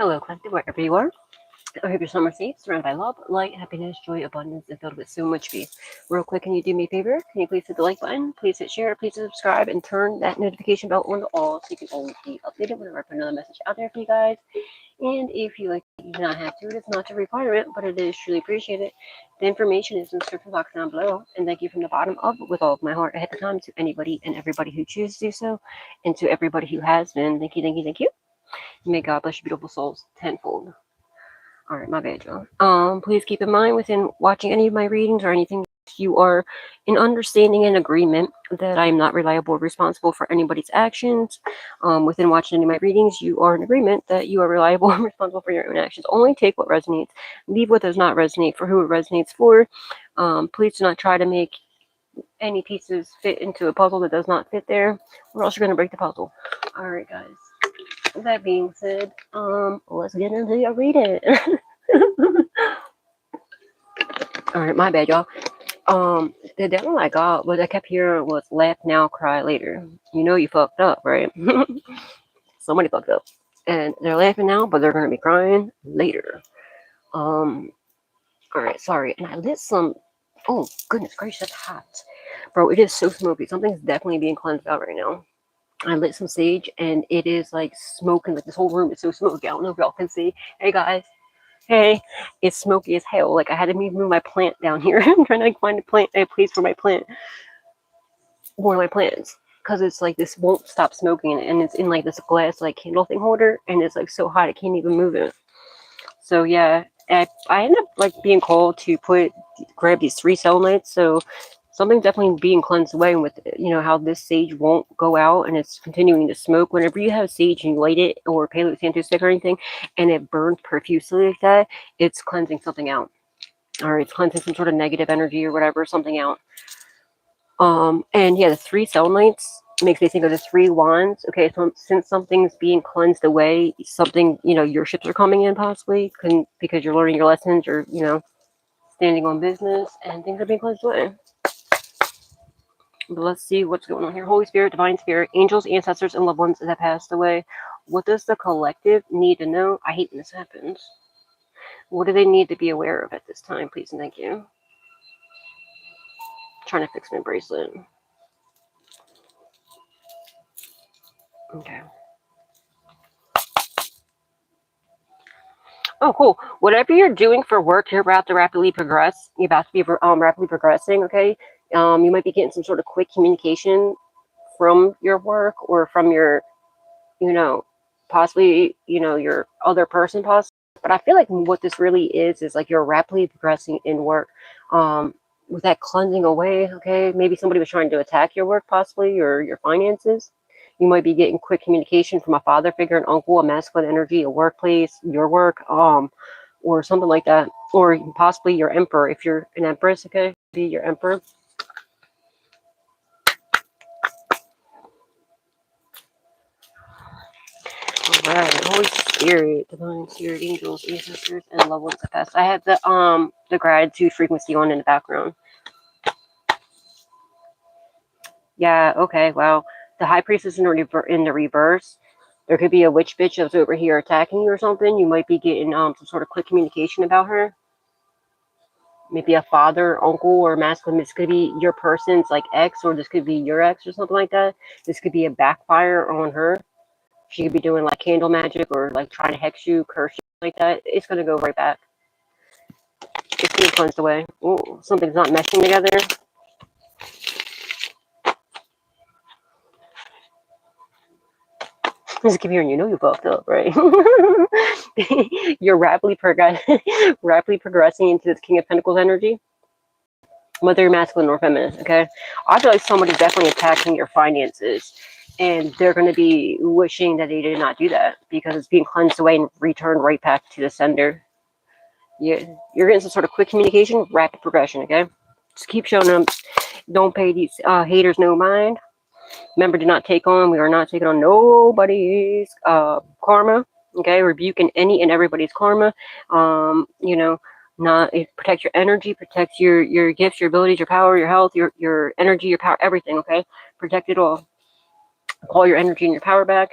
Hello, collective, wherever you are. I hope your summer safe, surrounded by love, light, happiness, joy, abundance, and filled with so much peace. Real quick, can you do me a favor? Can you please hit the like button? Please hit share, please subscribe, and turn that notification bell on to all so you can always be updated whenever I put another message out there for you guys. And if you like, you do not have to. It is not a requirement, but it is truly appreciated. The information is in the description box down below. And thank you from the bottom up with all of my heart ahead of time to anybody and everybody who chooses to do so. And to everybody who has been, thank you, thank you, thank you. May God bless your beautiful souls tenfold. All right, my bad, y'all. Please keep in mind within watching any of my readings or anything, you are in understanding and agreement that I am not reliable or responsible for anybody's actions. Within watching any of my readings, you are in agreement that you are reliable and responsible for your own actions. Only take what resonates, leave what does not resonate for who it resonates for. Please do not try to make any pieces fit into a puzzle that does not fit there, or else you're going to break the puzzle. All right, guys. That being said, let's get into your reading. All right, my bad, y'all. The demo I got, what I kept hearing was laugh now, cry later. You know you fucked up, right? Somebody fucked up. And they're laughing now, but they're going to be crying later. All right, sorry. And I lit some, oh, goodness gracious, that's hot. Bro, it is so smoky. Something's definitely being cleansed out right now. I lit some sage and it is like smoking, like this whole room is so smoky. I don't know if y'all can see. Hey guys, hey, it's smoky as hell. Like I had to move my plant down here. I'm trying to like find a place for my plant, one of my plants, because it's like this won't stop smoking and it's in like this glass like candle thing holder and it's like so hot I can't even move it. So yeah, I ended up like being called to grab these 3 selenite. So something's definitely being cleansed away with, you know, how this sage won't go out and it's continuing to smoke. Whenever you have sage and you light it or Palo Santo stick or anything and it burns profusely like that, it's cleansing something out. Or it's cleansing some sort of negative energy or whatever, something out. And yeah, the 3 selenites makes me think of the 3 wands. Okay, so since something's being cleansed away, something, you know, your ships are coming in possibly because you're learning your lessons or, you know, standing on business and things are being cleansed away. But let's see what's going on here. Holy Spirit, Divine Spirit, angels, ancestors, and loved ones that have passed away. What does the collective need to know? I hate when this happens. What do they need to be aware of at this time, please and thank you? I'm trying to fix my bracelet. Okay. Oh, cool. Whatever you're doing for work, you're about to rapidly progress. You're about to be rapidly progressing, okay? You might be getting some sort of quick communication from your work or from your, you know, possibly, you know, your other person possibly. But I feel like what this really is like you're rapidly progressing in work. With that cleansing away, okay? Maybe somebody was trying to attack your work possibly or your finances. You might be getting quick communication from a father figure, an uncle, a masculine energy, a workplace, your work, or something like that. Or possibly your emperor, if you're an empress, okay? Be your emperor. Alright, Holy Spirit, Divine Spirit, angels, ancestors, and loved ones that pass. I had the gratitude frequency on in the background. Yeah, okay, wow. The High Priestess in the reverse. There could be a witch bitch that's over here attacking you or something. You might be getting some sort of quick communication about her. Maybe a father, uncle, or masculine. This could be your person's like ex, or this could be your ex or something like that. This could be a backfire on her. She could be doing like candle magic or like trying to hex you, curse you, like that. It's gonna go right back. It's being cleansed away. Ooh, something's not meshing together. Just keep hearing, you know you fucked up, right? You're rapidly progressing into this King of Pentacles energy. Whether you're masculine or feminine, okay? I feel like somebody's definitely attacking your finances. And they're going to be wishing that they did not do that because it's being cleansed away and returned right back to the sender. You're getting some sort of quick communication, rapid progression, okay? Just keep showing them. Don't pay these haters no mind. Remember, do not take on. We are not taking on nobody's karma, okay? Rebuking any and everybody's karma. You know, protect your energy, protect your gifts, your abilities, your power, your health, your energy, your power, everything, okay? Protect it all. Call your energy and your power back.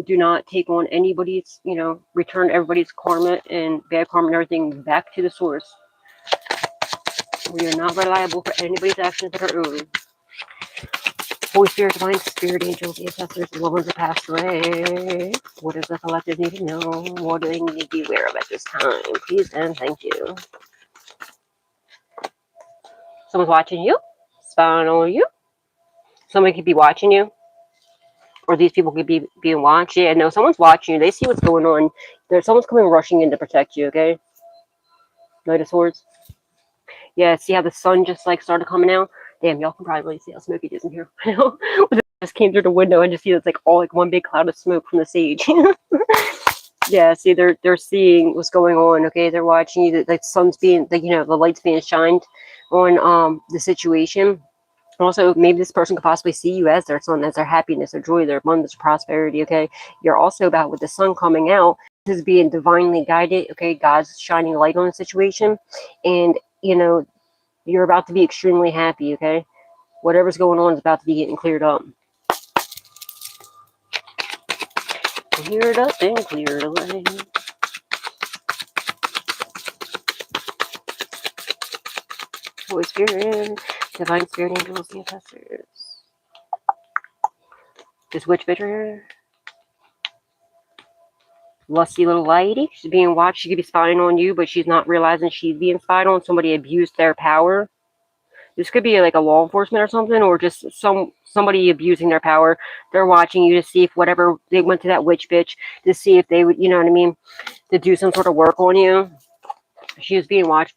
Do not take on anybody's, you know, return everybody's karma and bad karma and everything back to the source. We are not reliable for anybody's actions that are own. Holy Spirit, Divine Spirit, Angels, Ancestors, the loved ones that passed away. What does the collective need to know? What do they need to be aware of at this time? Please and thank you. Someone's watching you, spying on you. Somebody could be watching you, or these people could be being watched. Yeah, no, someone's watching you. They see what's going on. There's someone's coming rushing in to protect you. Okay, Knight of Swords. Yeah, see how the sun just like started coming out. Damn, y'all can probably really see how smoky it is in here. It just came through the window and just see it's like all like one big cloud of smoke from the sage. Yeah, see, they're seeing what's going on. Okay, they're watching you. The sun's being, like, you know, the light's being shined on the situation. Also, maybe this person could possibly see you as their sun, as their happiness, their joy, their abundance, prosperity. Okay, you're also about with the sun coming out. This is being divinely guided. Okay, God's shining light on the situation, and you know you're about to be extremely happy. Okay, whatever's going on is about to be getting cleared up. Cleared up and cleared away. Holy Spirit, Divine Spirit, Angels, Ancestors. This witch bitch right here. Lusty little lady. She's being watched. She could be spying on you, but she's not realizing she's being spied on. Somebody abused their power. This could be like a law enforcement or something, or just somebody abusing their power. They're watching you to see if whatever they went to that witch bitch to see if they would, you know what I mean, to do some sort of work on you. She is being watched.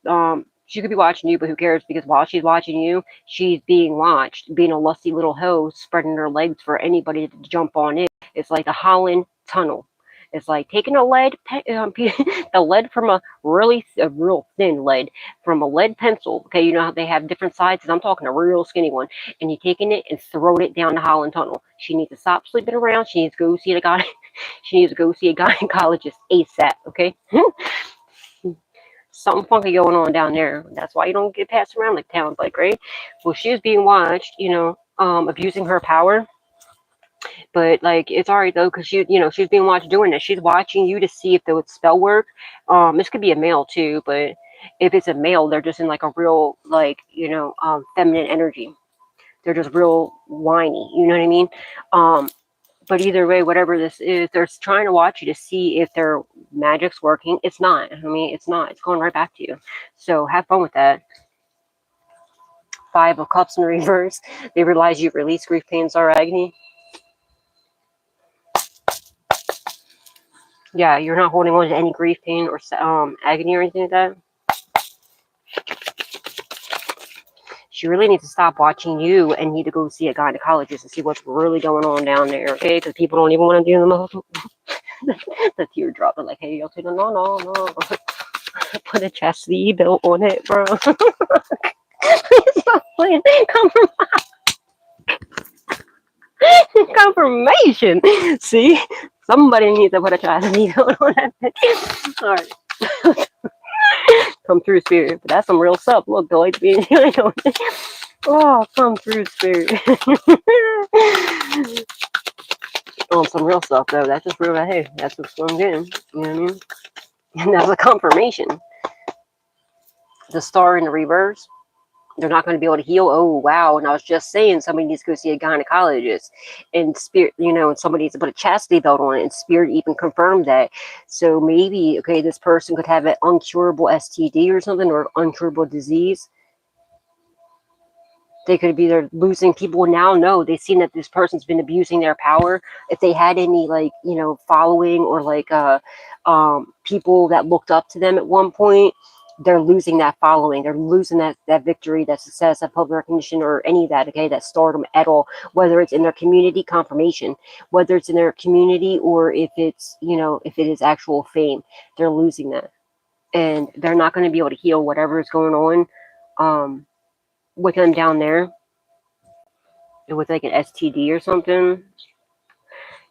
She could be watching you, but who cares? Because while she's watching you, she's being watched, being a lusty little hoe, spreading her legs for anybody to jump on it. It's like the Holland Tunnel. It's like taking a lead, the lead from a real thin lead from a lead pencil. Okay, you know how they have different sizes. I'm talking a real skinny one, and you're taking it and throwing it down the Holland Tunnel. She needs to stop sleeping around. She needs to go see the guy. She needs to go see a gynecologist ASAP. Okay. Something funky going on down there. That's why you don't get passed around like towns, like, right? Well, she was being watched, you know, abusing her power. But like, it's all right though, because she, you know, she's being watched doing this. She's watching you to see if there would spell work. This could be a male too, but if it's a male, they're just in like a real, like, you know, feminine energy. They're just real whiny. You know what I mean? But either way, whatever this is, they're trying to watch you to see if their magic's working. It's not. I mean, it's not. It's going right back to you. So have fun with that. 5 of Cups in reverse. They realize you've released grief, pain, sorrow, agony. Yeah, you're not holding on to any grief, pain, or agony or anything like that. She really needs to stop watching you and need to go see a gynecologist and see what's really going on down there, okay? Because people don't even want to do the teardrop. They're like, hey, you'll take no. Put a chastity belt on it, bro. Stop playing. Confirmation. See? Somebody needs to put a chastity belt on that. All right. Come through, Spirit. But that's some real stuff. Look, the light's being... Oh, come through, Spirit. Oh, some real stuff, though. That's just real. Hey, that's what's I'm getting. You know what I mean? And that's a confirmation. The star in the reverse. They're not going to be able to heal. Oh, wow. And I was just saying somebody needs to go see a gynecologist. And Spirit, you know, and somebody needs to put a chastity belt on it. And Spirit even confirmed that. So maybe, okay, this person could have an uncurable STD or something, or uncurable disease. They could be there losing. People now know, they've seen that this person's been abusing their power. If they had any, like, you know, following, or like people that looked up to them at one point, they're losing that following. They're losing that victory, that success, that public recognition, or any of that, okay, that stardom at all, whether it's in their community, confirmation, whether it's in their community, or if it's, you know, if it is actual fame, they're losing that. And they're not going to be able to heal whatever is going on with them down there. With like an STD or something.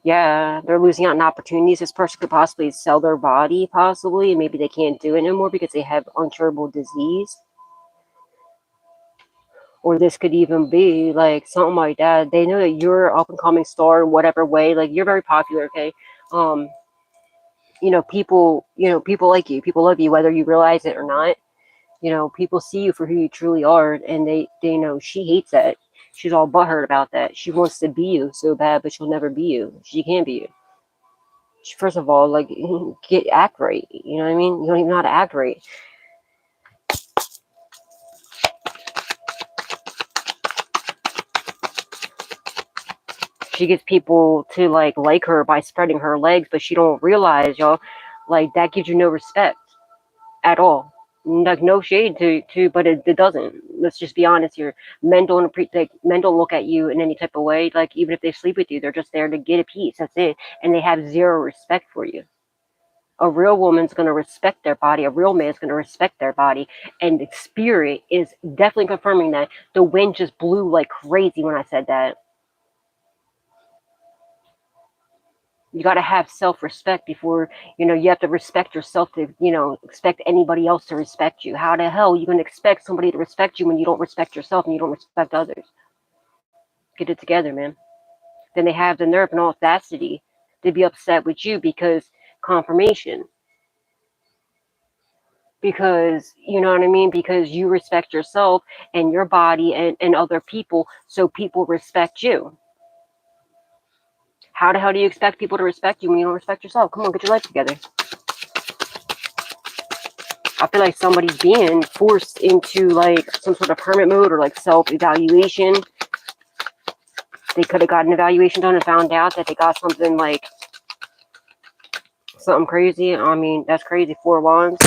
Yeah, they're losing out on opportunities. This person could possibly sell their body, possibly, and maybe they can't do it anymore because they have uncurable disease. or this could even be like something like that. They know that you're an up and coming star in whatever way. Like, you're very popular, okay? Um, people like you, people love you, whether you realize it or not. People see you for who you truly are, and they know she hates that. She's all butthurt about that. She wants to be you so bad, but she'll never be you. She can't be you. First of all, like, act right. You know what I mean? You don't even know how to act right. She gets people to like her by spreading her legs, but she don't realize, y'all, like, that gives you no respect at all. Like, no shade to but it doesn't. Let's just be honest here. Men don't look at you in any type of way. Like, even if they sleep with you, they're just there to get a piece. That's it. And they have zero respect for you. A real woman's going to respect their body. A real man's going to respect their body. And the spirit is definitely confirming that. The wind just blew like crazy when I said that. You got to have self-respect before, you have to respect yourself to, expect anybody else to respect you. How the hell are you going to expect somebody to respect you when you don't respect yourself and you don't respect others? Get it together, man. Then they have the nerve and audacity to be upset with you because confirmation. Because, you know what I mean? Because you respect yourself and your body and other people, so people respect you. How the hell do you expect people to respect you when you don't respect yourself? Come on, get your life together. I feel like somebody's being forced into like some sort of hermit mode or like self-evaluation. They could have got an evaluation done and found out that they got something like something crazy. I mean, that's crazy. 4 wands.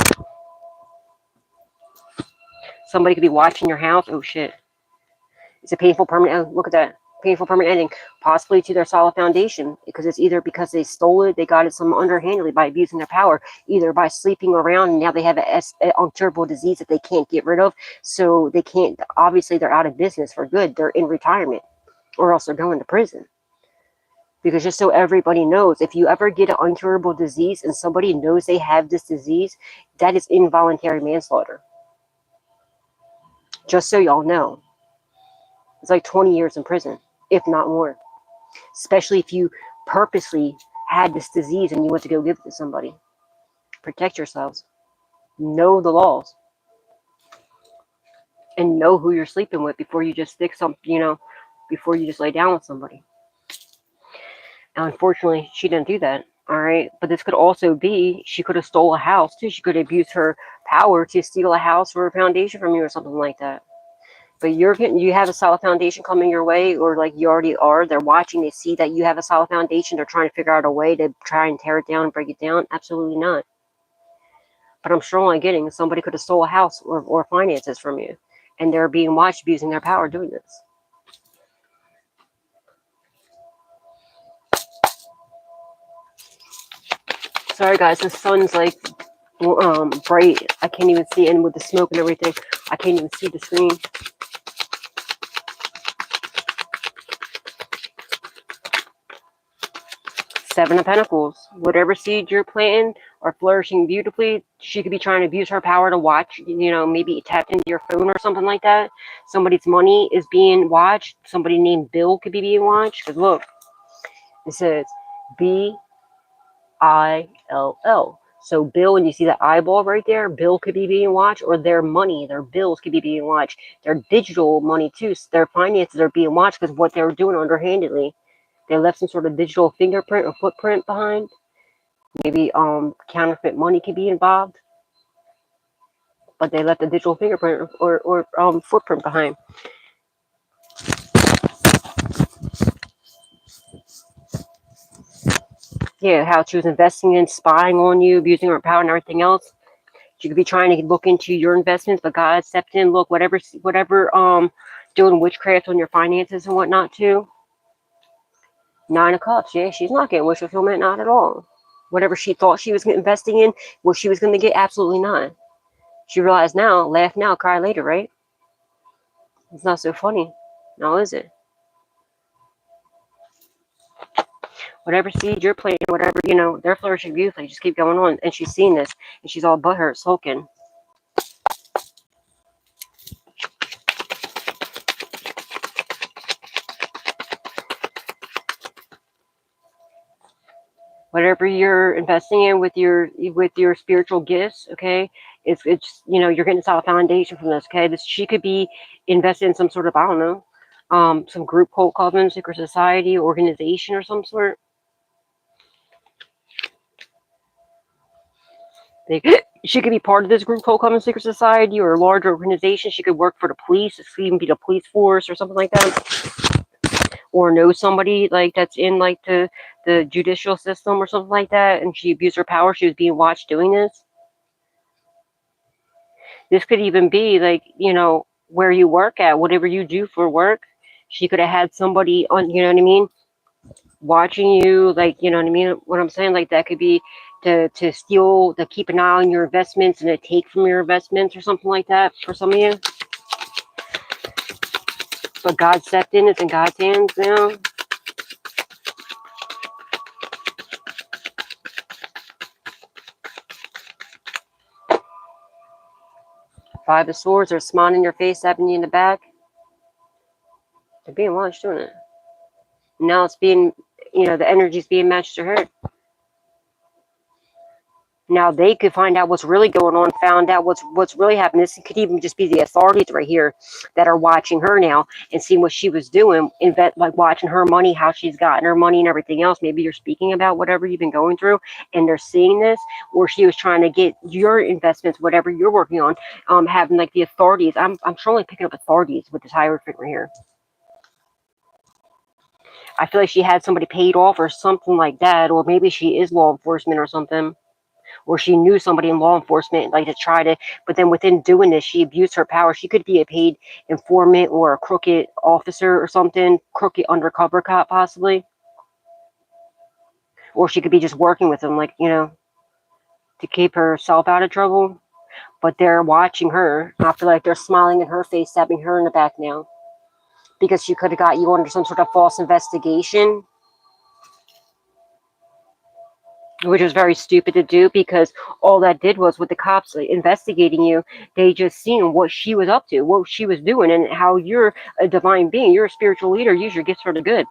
Somebody could be watching your house. Oh shit. It's a painful permanent. Oh, look at that. Painful permanent ending, possibly to their solid foundation, because it's either because they stole it, they got it some underhandedly by abusing their power, either by sleeping around, and now they have an incurable disease that they can't get rid of, so they can't, obviously they're out of business for good, they're in retirement, or else they're going to prison. Because just so everybody knows, if you ever get an incurable disease and somebody knows they have this disease, that is involuntary manslaughter. Just so y'all know. It's like 20 years in prison, if not more. Especially if you purposely had this disease and you went to go give it to somebody. Protect yourselves. Know the laws. And know who you're sleeping with before you just stick some, before you just lay down with somebody. And unfortunately, she didn't do that. All right. But this could also be, she could have stole a house too. She could have abused her power to steal a house or a foundation from you or something like that. But you have a solid foundation coming your way, or like you already are. They're watching, they see that you have a solid foundation. They're trying to figure out a way to try and tear it down and break it down. Absolutely not. But I'm strongly getting somebody could have stole a house or finances from you, and they're being watched abusing their power doing this. Sorry guys, the sun's like bright. I can't even see, and with the smoke and everything, I can't even see the screen. Seven of Pentacles. Whatever seed you're planting are flourishing beautifully. She could be trying to abuse her power to watch, maybe tapped into your phone or something like that. Somebody's money is being watched. Somebody named Bill could be being watched. Because look, it says BILL. So Bill, and you see that eyeball right there, Bill could be being watched, or their money, their bills could be being watched. Their digital money too, their finances are being watched because what they're doing underhandedly. They left some sort of digital fingerprint or footprint behind. Maybe counterfeit money could be involved. But they left a digital fingerprint or footprint behind. Yeah, how she was investing in, spying on you, abusing her power and everything else. She could be trying to look into your investments, but God stepped in. Look, whatever doing witchcraft on your finances and whatnot too. 9 of Cups, yeah, she's not getting wish fulfillment, not at all. Whatever she thought she was investing in, what she was going to get, absolutely not. She realized now, laugh now, cry later, right? It's not so funny, now is it? Whatever seed you're planting, whatever, they're flourishing beautifully. Just keep going on. And she's seen this, and she's all butthurt, sulking. whatever you're investing in with your spiritual gifts, okay, it's you know, you're getting a solid foundation from this, okay. This, she could be invested in some sort of, I don't know, some group, cult, coven, secret society, organization or some sort. They, she could be part of this group, cult, coven, secret society, or a large organization. She could work for the police. It could even be the police force or something like that, or know somebody like that's in like the judicial system or something like that, and she abused her power. She was being watched doing this. This could even be like, you know, where you work at, whatever you do for work. She could have had somebody on, you know what I mean, watching you, like, you know what I mean, what I'm saying, like that could be to steal, to keep an eye on your investments and to take from your investments or something like that for some of you. But God stepped in, it's in God's hands now. Five of Swords, they're smiling in your face, stabbing you in the back. They're being watched doing it. Now it's being, you know, the energy's being matched to her. Now they could find out what's really going on, found out what's really happening. This could even just be the authorities right here that are watching her now and seeing what she was doing, like watching her money, how she's gotten her money and everything else. Maybe you're speaking about whatever you've been going through and they're seeing this, or she was trying to get your investments, whatever you're working on, having like the authorities. I'm strongly picking up authorities with this Hierophant right here. I feel like she had somebody paid off or something like that, or maybe she is law enforcement or something. Or she knew somebody in law enforcement, like to try to, but then within doing this, she abused her power. She could be a paid informant or a crooked officer or something, crooked undercover cop possibly. Or she could be just working with them, like, you know, to keep herself out of trouble. But they're watching her. I feel like they're smiling in her face, stabbing her in the back now. Because she could have got you under some sort of false investigation, which was very stupid to do, because all that did was, with the cops investigating you, they just seen what she was up to, what she was doing, and how you're a divine being, you're a spiritual leader, use your gifts for the good.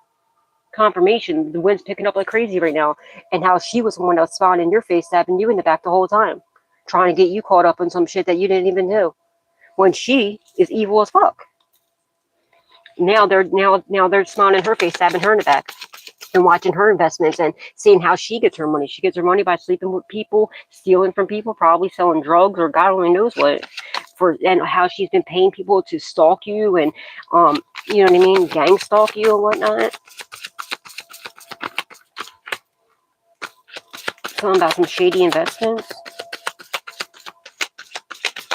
Confirmation, the wind's picking up like crazy right now, and how she was the one that was spawning in your face, stabbing you in the back the whole time, trying to get you caught up in some shit that you didn't even do, when she is evil as fuck. Now they're smiling in her face, stabbing her in the back, and watching her investments and seeing how she gets her money. She gets her money by sleeping with people, stealing from people, probably selling drugs or God only knows what. And how she's been paying people to stalk you and, you know what I mean, gang stalk you and whatnot. Something about some shady investments.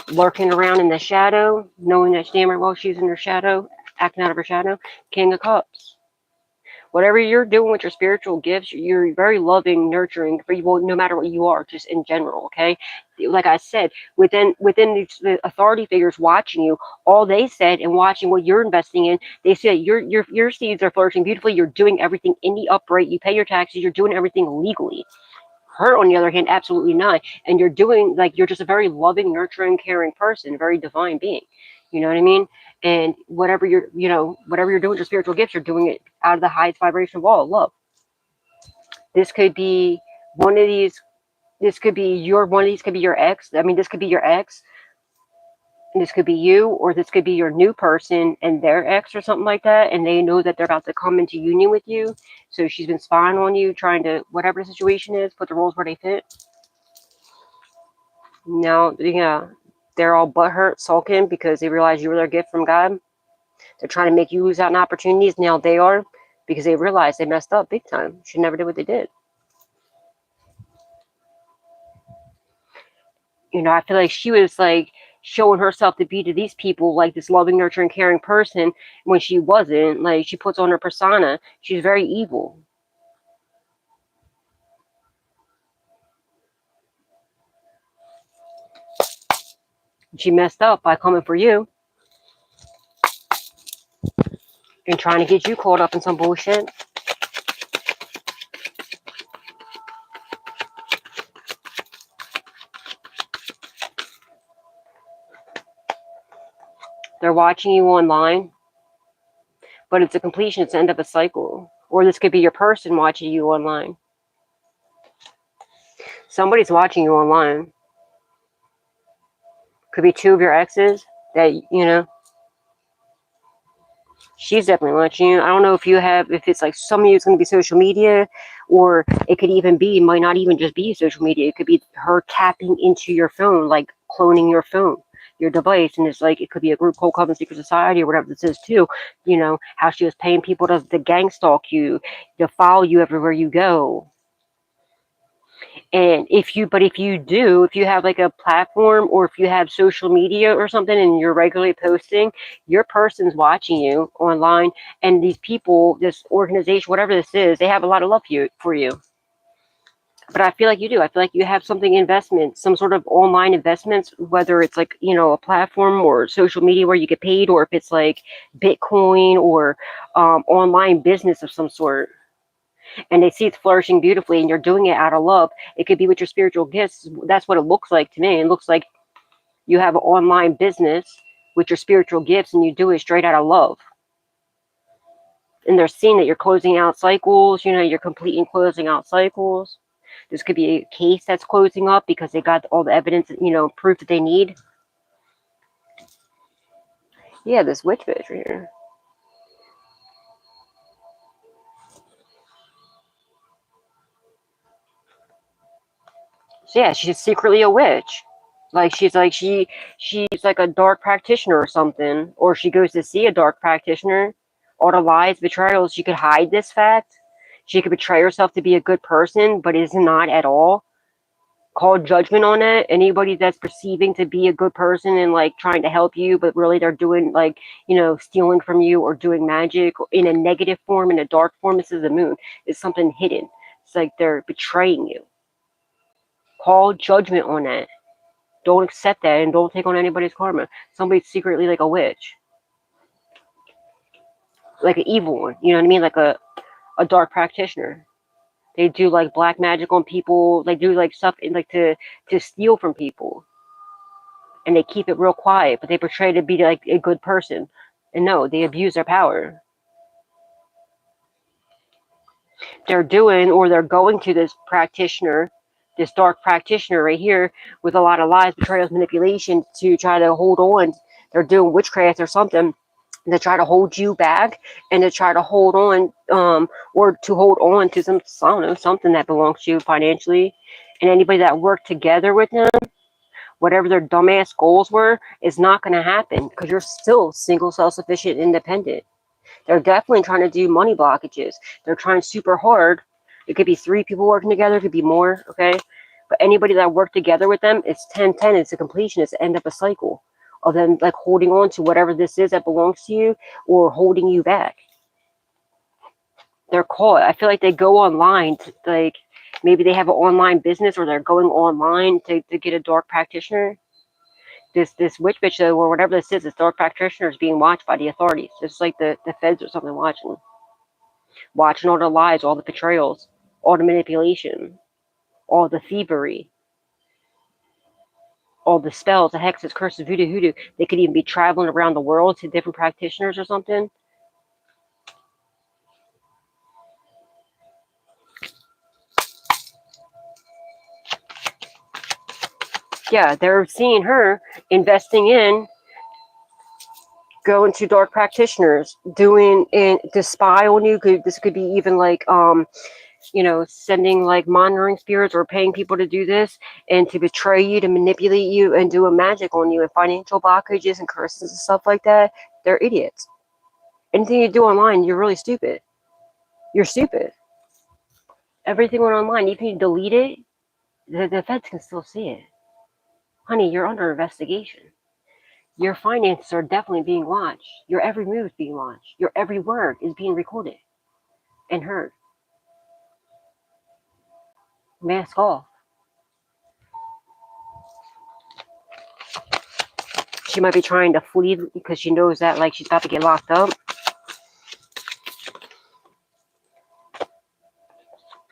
Lurking around in the shadow, knowing that damn well she's in her shadow, acting out of her shadow. King of Cups. Whatever you're doing with your spiritual gifts, you're very loving, nurturing for you, no matter what you are, just in general, okay? Like I said, within the authority figures watching you, all they said, and watching what you're investing in, they said your seeds are flourishing beautifully. You're doing everything in the upright. You pay your taxes. You're doing everything legally. Her, on the other hand, absolutely not. And you're doing, like, you're just a very loving, nurturing, caring person, a very divine being. You know what I mean? And whatever you're doing with your spiritual gifts, you're doing it out of the highest vibration of all, love. This could be one of these. This could be one of these could be your ex. I mean, this could be your ex. And this could be you, or this could be your new person and their ex or something like that. And they know that they're about to come into union with you. So she's been spying on you, trying to, whatever the situation is, put the rules where they fit. Now, yeah, they're all butthurt, sulking because they realize you were their gift from God. They're trying to make you lose out on opportunities. Now they are, because they realize they messed up big time. Should never did what they did. You know, I feel like she was like showing herself to be to these people like this loving, nurturing, caring person when she wasn't. Like, she puts on her persona. She's very evil. She messed up by coming for you and trying to get you caught up in some bullshit. They're watching you online, but it's a completion. It's the end of a cycle. Or this could be your person watching you online. Somebody's watching you online. Could be 2 of your exes that, you know, she's definitely watching you. I don't know if it's like some of you it's going to be social media, or it could even be, it might not even just be social media. It could be her tapping into your phone, like cloning your phone, your device. And it's like, it could be a group called Coven Secret Society or whatever this is too. You know, how she was paying people to gang stalk you, to follow you everywhere you go. And if you have like a platform, or if you have social media or something and you're regularly posting, your person's watching you online. And these people, this organization, whatever this is, they have a lot of love for you. But I feel like you do. I feel like you have something, investment, some sort of online investments, whether it's like, you know, a platform or social media where you get paid, or if it's like Bitcoin or online business of some sort. And they see it's flourishing beautifully and you're doing it out of love. It could be with your spiritual gifts. That's what it looks like to me. It looks like you have an online business with your spiritual gifts and you do it straight out of love. And they're seeing that you're closing out cycles, you know, you're completing closing out cycles. This could be a case that's closing up because they got all the evidence, you know, proof that they need. Yeah, this witch bitch right here. So yeah, she's secretly a witch. Like she's like a dark practitioner or something, or she goes to see a dark practitioner. All the lies, betrayals, she could hide this fact. She could betray herself to be a good person, but is not at all. Call judgment on it. Anybody that's perceiving to be a good person and like trying to help you, but really they're doing like, you know, stealing from you or doing magic in a negative form, in a dark form. This is the moon. It's something hidden. It's like they're betraying you. Call judgment on that. Don't accept that and don't take on anybody's karma. Somebody's secretly like a witch. Like an evil one. You know what I mean? Like a dark practitioner. They do like black magic on people. They do like stuff in, like to steal from people. And they keep it real quiet, but they portray to be like a good person. And no, they abuse their power. They're going to this practitioner, this dark practitioner right here, with a lot of lies, betrayals, manipulation to try to hold on. They're doing witchcraft or something to try to hold you back and to try to hold on, or to hold on to something that belongs to you financially. And anybody that worked together with them, whatever their dumbass goals were, is not going to happen because you're still single, self-sufficient, independent. They're definitely trying to do money blockages. They're trying super hard. It could be 3 people working together. It could be more, okay? But anybody that worked together with them, it's 10-10. It's a completion. It's the end of a cycle of them like holding on to whatever this is that belongs to you or holding you back. They're caught. I feel like they go online to, like, maybe they have an online business or they're going online to get a dark practitioner. This witch bitch though, or whatever this is, this dark practitioner is being watched by the authorities. It's like the feds or something watching all the lies, all the betrayals, all the manipulation, all the thievery, all the spells, the hexes, curses, voodoo, hoodoo. They could even be traveling around the world to different practitioners or something. Yeah, they're seeing her investing in going to dark practitioners, doing to spy on you. This could be even like you know, sending like monitoring spirits or paying people to do this and to betray you, to manipulate you and do a magic on you and financial blockages and curses and stuff like that. They're idiots. Anything you do online, you're really stupid. You're stupid. Everything went online. Even if you delete it, the feds can still see it. Honey, you're under investigation. Your finances are definitely being watched. Your every move is being watched. Your every word is being recorded and heard. Mask off. She might be trying to flee because she knows that like she's about to get locked up.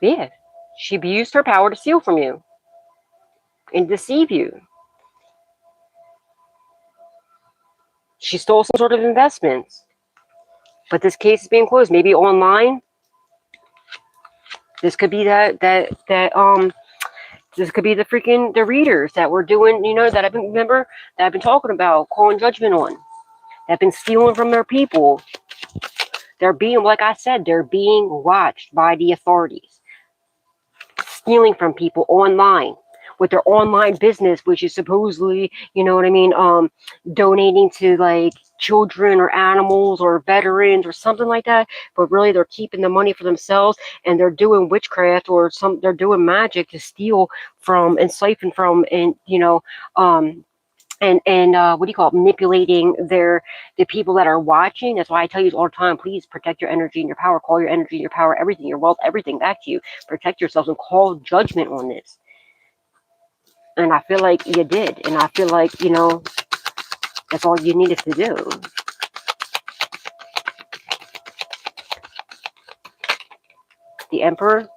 Yeah. She abused her power to steal from you and deceive you. She stole some sort of investments. But this case is being closed. Maybe online. This could be that This could be the readers that we're doing, that I've been, remember, that I've been talking about, calling judgment on, that have been stealing from their people. They're being, like I said, they're being watched by the authorities, stealing from people online with their online business, which is supposedly, donating to like children or animals or veterans or something like that. But really, they're keeping the money for themselves, and they're doing witchcraft or they're doing magic to steal from and siphon from, and what do you call it, manipulating the people that are watching. That's why I tell you all the time, please protect your energy and your power. Call your energy and your power, everything, your wealth, everything back to you. Protect yourselves and call judgment on this. And I feel like you did, and I feel like that's all you needed to do. The Emperor,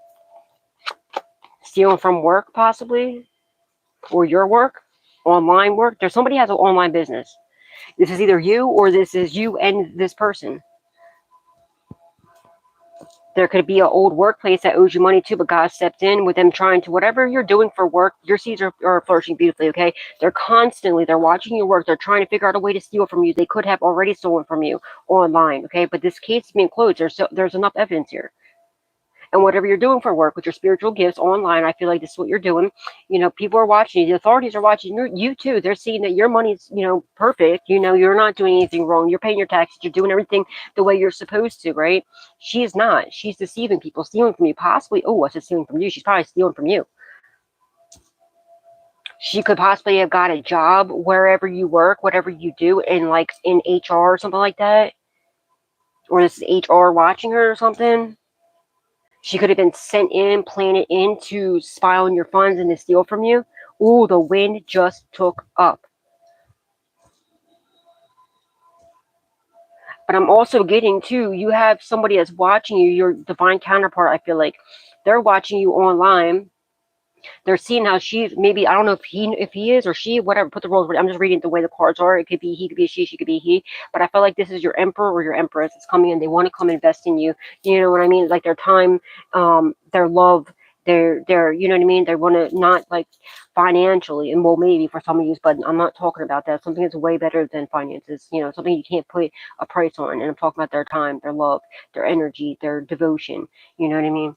stealing from work possibly, or your work, online work. There's somebody has an online business. This is either you, or this is you and this person. There could be an old workplace that owes you money too, but God stepped in with them trying to, whatever you're doing for work, your seeds are flourishing beautifully, okay? They're watching your work. They're trying to figure out a way to steal from you. They could have already stolen from you online, okay? But this case is being closed. There's enough evidence here. And whatever you're doing for work with your spiritual gifts online, I feel like this is what you're doing. People are watching you. The authorities are watching you too. They're seeing that your money's, perfect. You're not doing anything wrong. You're paying your taxes. You're doing everything the way you're supposed to, right? She's not. She's deceiving people, stealing from you. Possibly, oh, what's it stealing from you? She's probably stealing from you. She could possibly have got a job wherever you work, whatever you do, in HR or something like that. Or this is HR watching her or something. She could have been sent in, planted in to spy on your funds and to steal from you. Ooh, the wind just took up. But I'm also getting, too, you have somebody that's watching you, your divine counterpart, I feel like. They're watching you online. They're seeing how she's, maybe, I don't know if he is or she, whatever, put the roles, I'm just reading the way the cards are. It could be he, could be she could be he. But I feel like this is your emperor or your empress that's coming in. They want to come invest in you. You know what I mean? Like their time, their love, their, you know what I mean? They want to, not like financially, and well, maybe for some of you, but I'm not talking about that. Something that's way better than finances, something you can't put a price on. And I'm talking about their time, their love, their energy, their devotion. You know what I mean?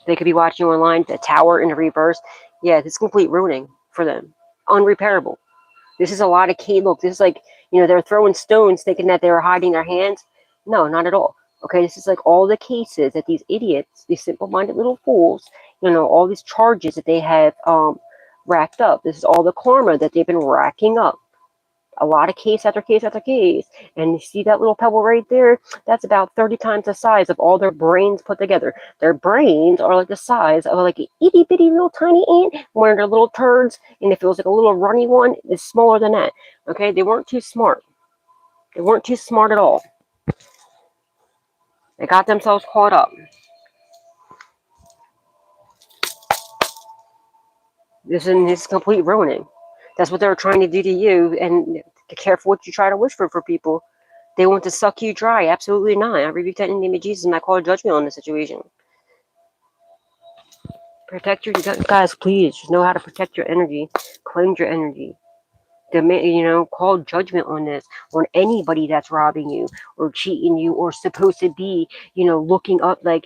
They could be watching you online, the tower in the reverse. Yeah, it's complete ruining for them. Unrepairable. This is a lot of look, this is like, they're throwing stones thinking that they're hiding their hands. No, not at all. Okay, this is like all the cases that these idiots, these simple-minded little fools, all these charges that they have racked up. This is all the karma that they've been racking up. A lot of case after case after case. And you see that little pebble right there? That's about 30 times the size of all their brains put together. Their brains are like the size of like an itty bitty little tiny ant, one of their little turds. And if it was like a little runny one, it's smaller than that. Okay, they weren't too smart. They weren't too smart at all. They got themselves caught up. This is complete ruining. That's what they're trying to do to you. And be careful what you try to wish for people. They want to suck you dry. Absolutely not. I rebuke that in the name of Jesus, and I call judgment on the situation. Protect your guys, please. Just know how to protect your energy. Cleanse your energy. Call judgment on this, on anybody that's robbing you or cheating you or supposed to be, looking up, like,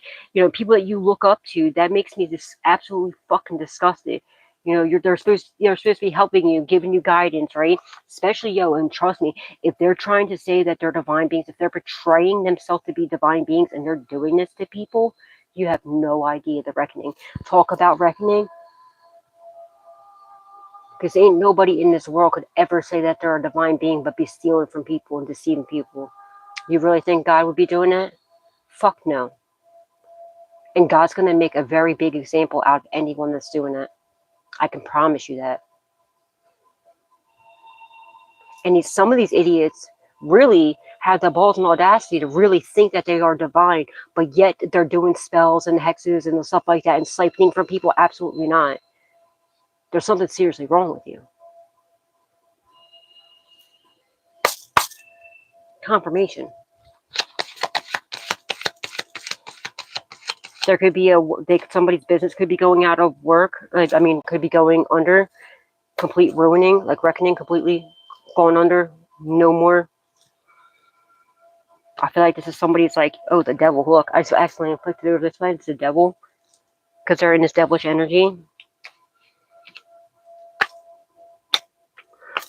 people that you look up to. That makes me just absolutely fucking disgusted. They're supposed to be helping you, giving you guidance, right? Especially, and trust me, if they're trying to say that they're divine beings, if they're portraying themselves to be divine beings and they're doing this to people, you have no idea the reckoning. Talk about reckoning. Because ain't nobody in this world could ever say that they're a divine being but be stealing from people and deceiving people. You really think God would be doing that? Fuck no. And God's going to make a very big example out of anyone that's doing that. I can promise you that. And some of these idiots really have the balls and audacity to really think that they are divine, but yet they're doing spells and hexes and stuff like that and siphoning from people. Absolutely not. There's something seriously wrong with you. Confirmation. There could be somebody's business could be going out of work. Like, I mean, could be going under, complete ruining, like reckoning, completely going under, no more. I feel like this is somebody's like, oh, the devil. Look, I just accidentally flipped it over this way. It's the devil because they're in this devilish energy.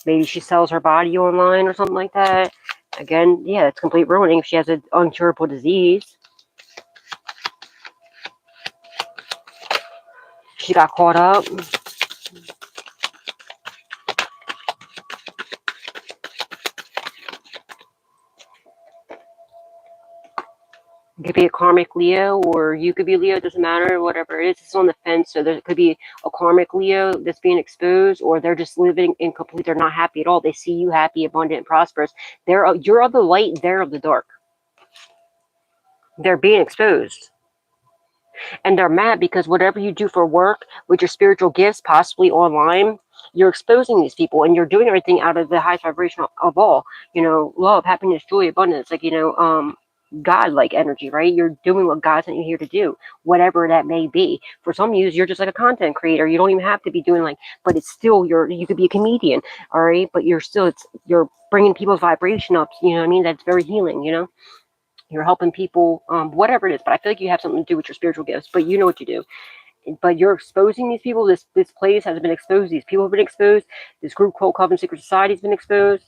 Maybe she sells her body online or something like that. Again, yeah, it's complete ruining if she has an uncurable disease. She got caught up. It could be a karmic Leo, or you could be Leo, doesn't matter, whatever it is. It's on the fence, so there could be a karmic Leo that's being exposed, or they're just living incomplete. They're not happy at all. They see you happy, abundant, and prosperous. You're of the light, they're of the dark. They're being exposed. And they're mad because whatever you do for work with your spiritual gifts, possibly online, you're exposing these people, and you're doing everything out of the highest vibration of all, love, happiness, joy, abundance, like, God-like energy, right? You're doing what God sent you here to do, whatever that may be. For some of you, you're just like a content creator. You don't even have to be doing but it's still you could be a comedian, all right? But you're bringing people's vibration up. You know what I mean? That's very healing. You're helping people, whatever it is. But I feel like you have something to do with your spiritual gifts. But you know what you do. But you're exposing these people. This place has been exposed. These people have been exposed. This group called Coven Secret Society has been exposed.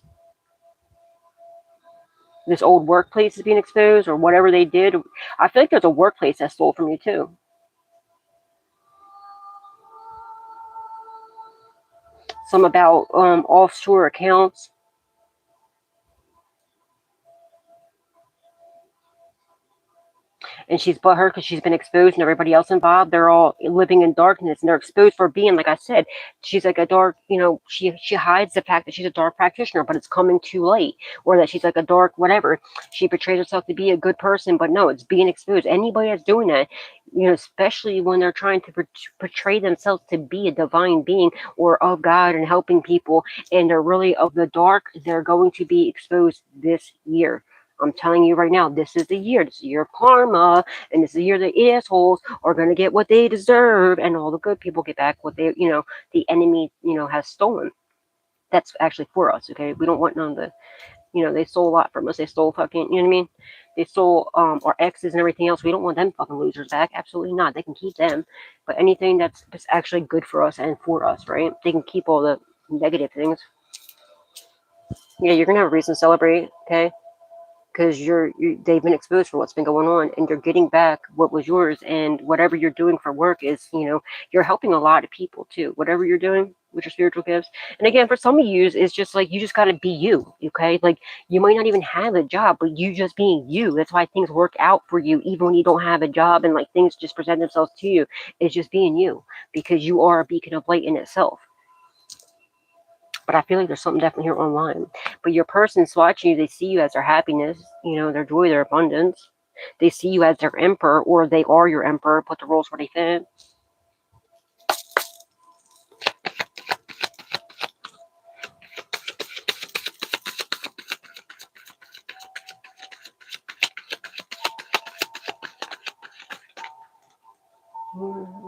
This old workplace is being exposed, or whatever they did. I feel like there's a workplace that stole from you too. Some about offshore accounts. And she's butthurt because she's been exposed, and everybody else involved, they're all living in darkness, and they're exposed for being, like I said, she's like a dark, she hides the fact that she's a dark practitioner, but it's coming too late, or that she's like a dark whatever. She portrays herself to be a good person, but no, it's being exposed. Anybody that's doing that, especially when they're trying to portray themselves to be a divine being or of God and helping people, and they're really of the dark, they're going to be exposed this year. I'm telling you right now, this is the year. This is the year of karma, and this is the year the assholes are going to get what they deserve, and all the good people get back what they, the enemy, has stolen. That's actually for us, okay? We don't want none of the, they stole a lot from us. They stole fucking, you know what I mean? They stole our exes and everything else. We don't want them fucking losers back. Absolutely not. They can keep them. But anything that's actually good for us and for us, right? They can keep all the negative things. Yeah, you're going to have a reason to celebrate, okay? Because they've been exposed for what's been going on, and you're getting back what was yours. And whatever you're doing for work is, you're helping a lot of people too, whatever you're doing with your spiritual gifts. And again, for some of you, it's just like, you just got to be you, okay? Like, you might not even have a job, but you just being you, that's why things work out for you even when you don't have a job, and like things just present themselves to you. It's just being you, because you are a beacon of light in itself. But I feel like there's something definitely here online. But your person's watching you, they see you as their happiness, their joy, their abundance. They see you as their emperor, or they are your emperor, put the roles where they fit.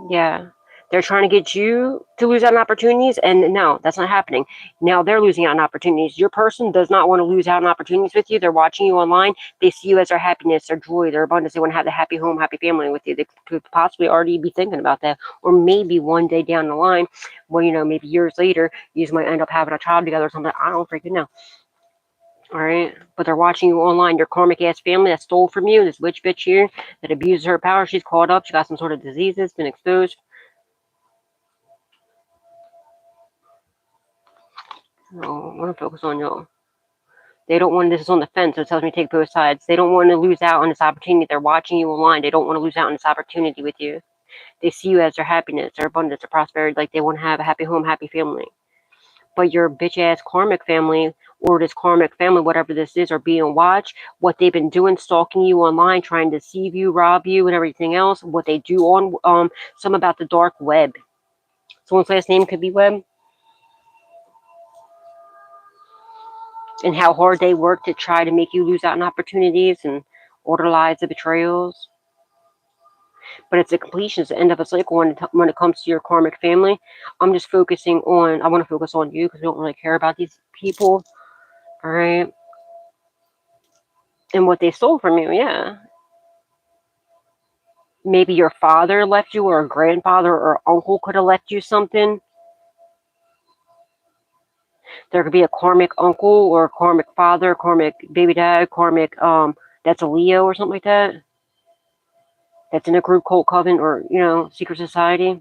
Yeah. They're trying to get you to lose out on opportunities, and no, that's not happening. Now they're losing out on opportunities. Your person does not want to lose out on opportunities with you. They're watching you online. They see you as their happiness, their joy, their abundance. They want to have the happy home, happy family with you. They could possibly already be thinking about that, or maybe one day down the line, well, maybe years later, you just might end up having a child together or something. I don't freaking know. All right, but they're watching you online. Your karmic ass family that stole from you, this witch bitch here that abuses her power. She's caught up. She got some sort of diseases, been exposed. Oh, I want to focus on y'all. They don't want, this is on the fence, so it tells me to take both sides. They don't want to lose out on this opportunity. They're watching you online. They don't want to lose out on this opportunity with you. They see you as their happiness, their abundance, their prosperity. Like, they want to have a happy home, happy family. But your bitch ass karmic family, or this karmic family, whatever this is, are being watched. What they've been doing, stalking you online, trying to deceive you, rob you, and everything else. What they do on some about the dark web. Someone's last name could be Web. And how hard they work to try to make you lose out on opportunities and order lies of betrayals. but it's a completion. It's the end of a cycle when it comes to your karmic family. I'm just focusing on, I want to focus on you because we don't really care about these people, all right? And what they stole from you, yeah. Maybe your father left you, or a grandfather or uncle could have left you something. There could be a karmic uncle or a karmic father, karmic baby dad, karmic, that's a Leo or something like that. That's in a group, cult, coven, or, you know, secret society.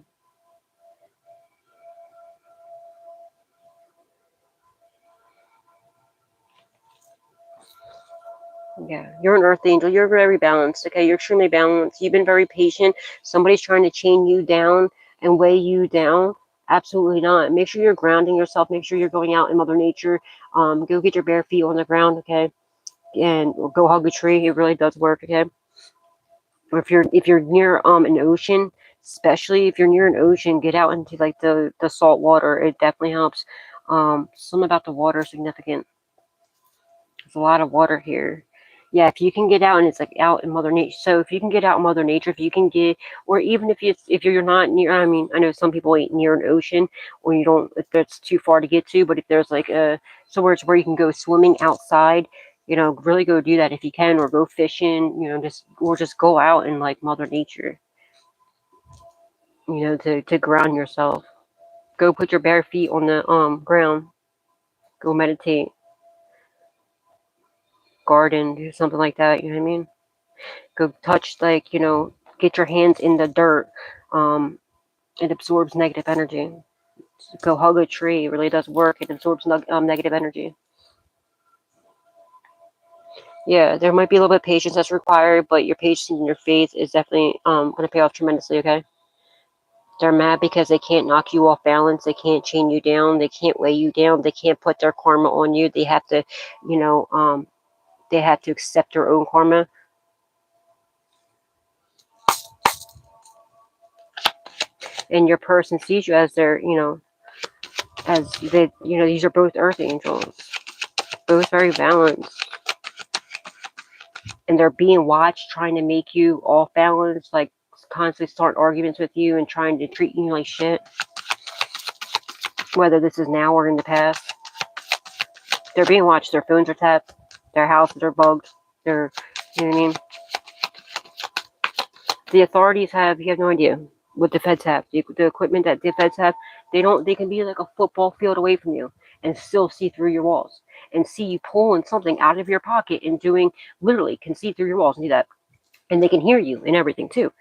Yeah, you're an earth angel. You're very balanced, okay? You're extremely balanced. You've been very patient. Somebody's trying to chain you down and weigh you down. Absolutely not. Make sure you're grounding yourself. Make sure you're going out in Mother Nature. Go get your bare feet on the ground, okay? And go hug a tree. It really does work, okay? Or if you're near an ocean, especially if you're near an ocean, get out into like the salt water. It definitely helps. Something about the water is significant. There's a lot of water here. Yeah, if you can get out, and it's like out in Mother Nature. So if you can get out in Mother Nature, if you can get, or even if you're not near, I mean, I know some people ain't near an ocean, or you don't, if that's too far to get to. But if there's like a somewhere where you can go swimming outside, you know, really go do that if you can, or go fishing, you know, just go out in like Mother Nature, you know, to ground yourself. Go put your bare feet on the ground. Go meditate, garden, do something like that. You know what I mean? Go touch, like, you know, get your hands in the dirt. It absorbs negative energy. Go hug a tree. It really does work. It absorbs negative energy. Yeah, there might be a little bit of patience that's required, but your patience and your faith is definitely going to pay off tremendously, okay? They're mad because they can't knock you off balance. They can't chain you down. They can't weigh you down. They can't put their karma on you. They have to, you know, they have to accept their own karma. And your person sees you as their, you know, as they, you know, these are both earth angels, both very balanced, and they're being watched, trying to make you off balance, like constantly start arguments with you and trying to treat you like shit, whether this is now or in the past. They're being watched. Their phones are tapped, their houses are bugged, they're, you know what I mean? The authorities have, you have no idea what the feds have. The equipment that the feds have, they can be like a football field away from you and still see through your walls and see you pulling something out of your pocket and doing, literally can see through your walls and do that. And they can hear you and everything too.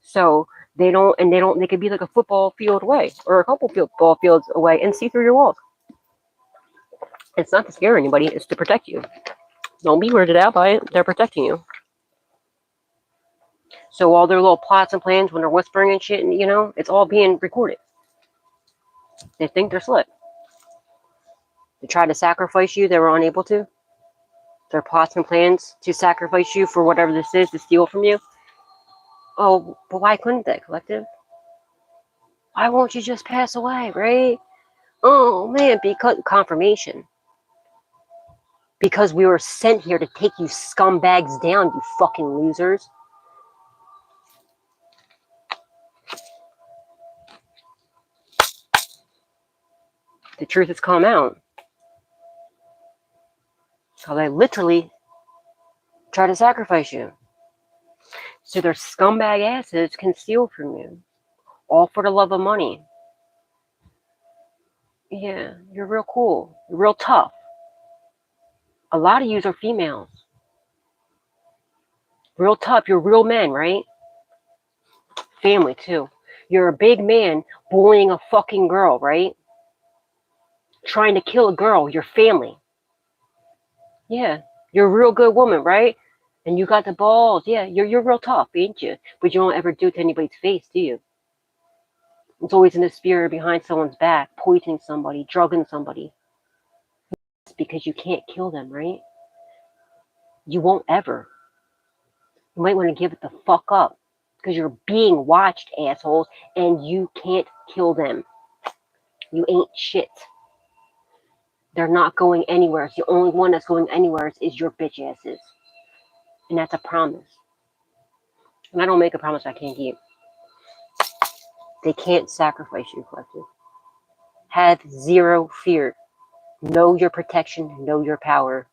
So they could be like a football field away or a couple football fields away and see through your walls. It's not to scare anybody, it's to protect you. Don't be weirded out by it. They're protecting you. So all their little plots and plans when they're whispering and shit, and you know, it's all being recorded. They think they're slick. They tried to sacrifice you, they were unable to. Their plots and plans to sacrifice you for whatever this is, to steal from you. Oh, but why couldn't they, collective? Why won't you just pass away, right? Oh man, because confirmation. Because we were sent here to take you scumbags down, you fucking losers. The truth has come out. Because I literally try to sacrifice you. So their scumbag asses can steal from you. All for the love of money. Yeah, you're real cool. You're real tough. A lot of yous are females. Real tough. You're real men, right? Family, too. You're a big man bullying a fucking girl, right? Trying to kill a girl, your family. Yeah, you're a real good woman, right? And you got the balls. Yeah, you're real tough, ain't you? But you don't ever do it to anybody's face, do you? It's always in the spirit behind someone's back, poisoning somebody, drugging somebody. It's because you can't kill them, right? You won't ever. You might want to give it the fuck up. Because you're being watched, assholes, and you can't kill them. You ain't shit. They're not going anywhere. The only one that's going anywhere is your bitch asses. And that's a promise. And I don't make a promise I can't keep. They can't sacrifice you, collective. Have zero fear. Know your protection. Know your power.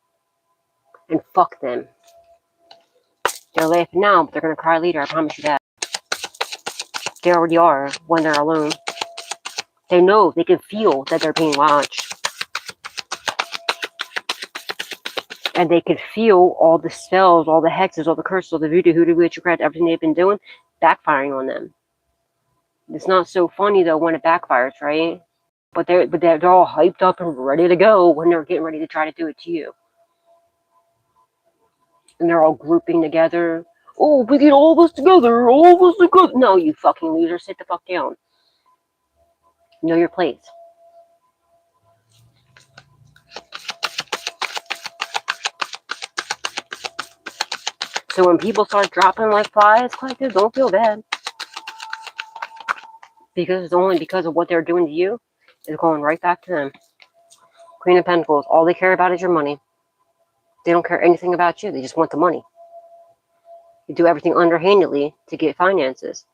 And fuck them. They're laughing now, but they're going to cry later. I promise you that. They already are when they're alone. They know. They can feel that they're being watched. And they can feel all the spells, all the hexes, all the curses, all the voodoo, hoodoo, witchcraft, everything they've been doing, backfiring on them. It's not so funny though when it backfires, right? But they're all hyped up and ready to go when they're getting ready to try to do it to you. And they're all grouping together. Oh, we get all of us together, all of us together. No, you fucking loser, sit the fuck down. Know your place. So when people start dropping like flies, collective, don't feel bad. Because it's only because of what they're doing to you is going right back to them. Queen of Pentacles, all they care about is your money. They don't care anything about you. They just want the money. You do everything underhandedly to get finances.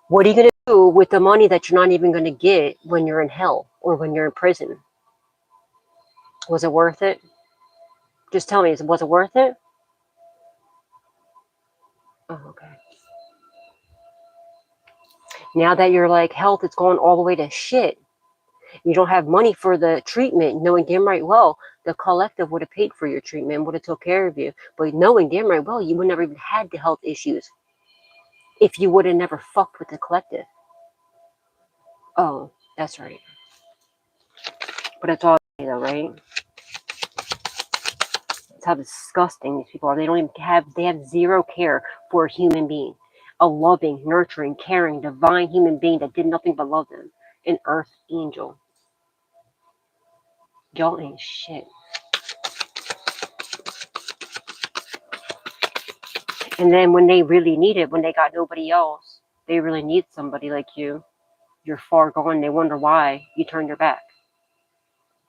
What are you going to do with the money that you're not even going to get when you're in hell or when you're in prison? Was it worth it? Just tell me, was it worth it? Oh, okay. Now that your like health is going all the way to shit, you don't have money for the treatment, knowing damn right well the collective would have paid for your treatment, would have took care of you, but knowing damn right well you would never even had the health issues if you would have never fucked with the collective. Oh, that's right. But it's all though, right? That's how disgusting these people are. They don't even they have zero care for a human being. A loving, nurturing, caring, divine human being that did nothing but love them. An earth angel. Y'all ain't shit. And then when they really need it, when they got nobody else, they really need somebody like you. You're far gone. They wonder why you turned your back.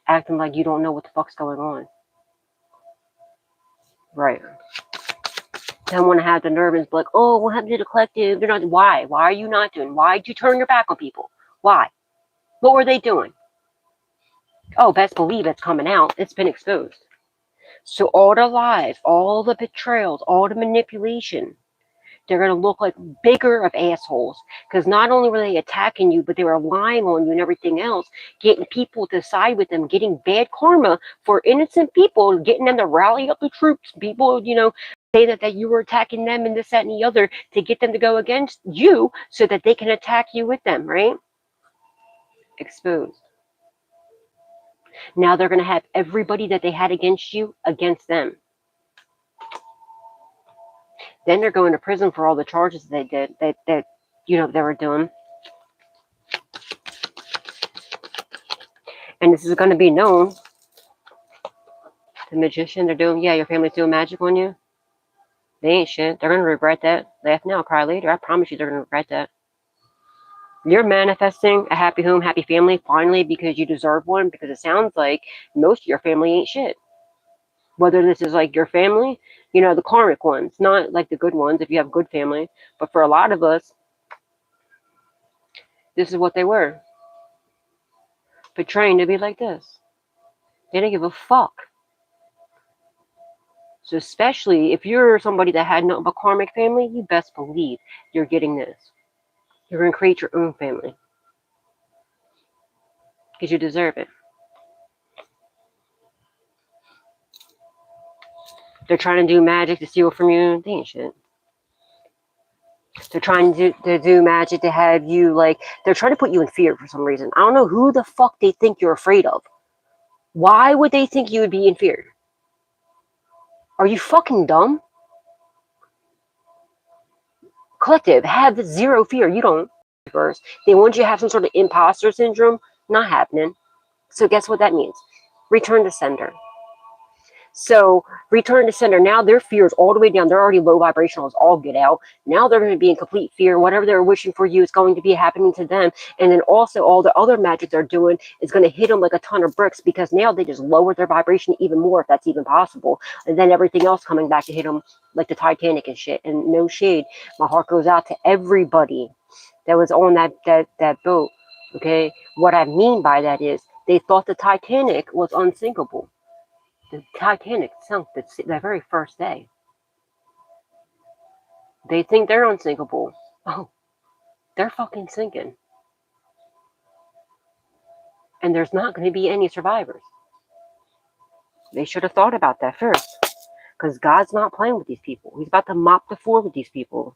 Acting like you don't know what the fuck's going on. Right. They want to have the nerve and be like, oh, what happened to the collective? They're not. Why? Why are you not doing? Why did you turn your back on people? Why? What were they doing? Oh, best believe it's coming out. It's been exposed. So all the lies, all the betrayals, all the manipulation, they're going to look like bigger of assholes. Because not only were they attacking you, but they were lying on you and everything else, getting people to side with them, getting bad karma for innocent people, getting them to rally up the troops. People, you know, say that you were attacking them and this, that, and the other to get them to go against you so that they can attack you with them, right? Exposed. Now they're going to have everybody that they had against you against them. Then they're going to prison for all the charges they did, that you know, they were doing. And this is going to be known. The magician, they're doing, yeah, your family's doing magic on you. They ain't shit. They're going to regret that. Laugh now, cry later. I promise you they're going to regret that. You're manifesting a happy home, happy family, finally, because you deserve one, because it sounds like most of your family ain't shit. Whether this is like your family, you know, the karmic ones, not like the good ones if you have good family. But for a lot of us, this is what they were. Portraying to be like this. They didn't give a fuck. So especially if you're somebody that had nothing but karmic family, you best believe you're getting this. You're going to create your own family. Because you deserve it. They're trying to do magic to steal from you. They ain't shit. They're trying to do magic to have you, like, they're trying to put you in fear for some reason. I don't know who the fuck they think you're afraid of. Why would they think you would be in fear? Are you fucking dumb? Collective, have zero fear. You don't. They want you to have some sort of imposter syndrome. Not happening. So guess what that means? Return to sender. So return to sender. Now their fear is all the way down. They're already low vibrational as all get out. Now they're going to be in complete fear. Whatever they're wishing for you is going to be happening to them. And then also all the other magic they're doing is going to hit them like a ton of bricks, because now they just lower their vibration even more, if that's even possible. And then everything else coming back to hit them like the Titanic and shit. And no shade. My heart goes out to everybody that was on that boat. Okay. What I mean by that is they thought the Titanic was unsinkable. The Titanic sunk the very first day. They think they're unsinkable. Oh, they're fucking sinking. And there's not going to be any survivors. They should have thought about that first. Because God's not playing with these people. He's about to mop the floor with these people.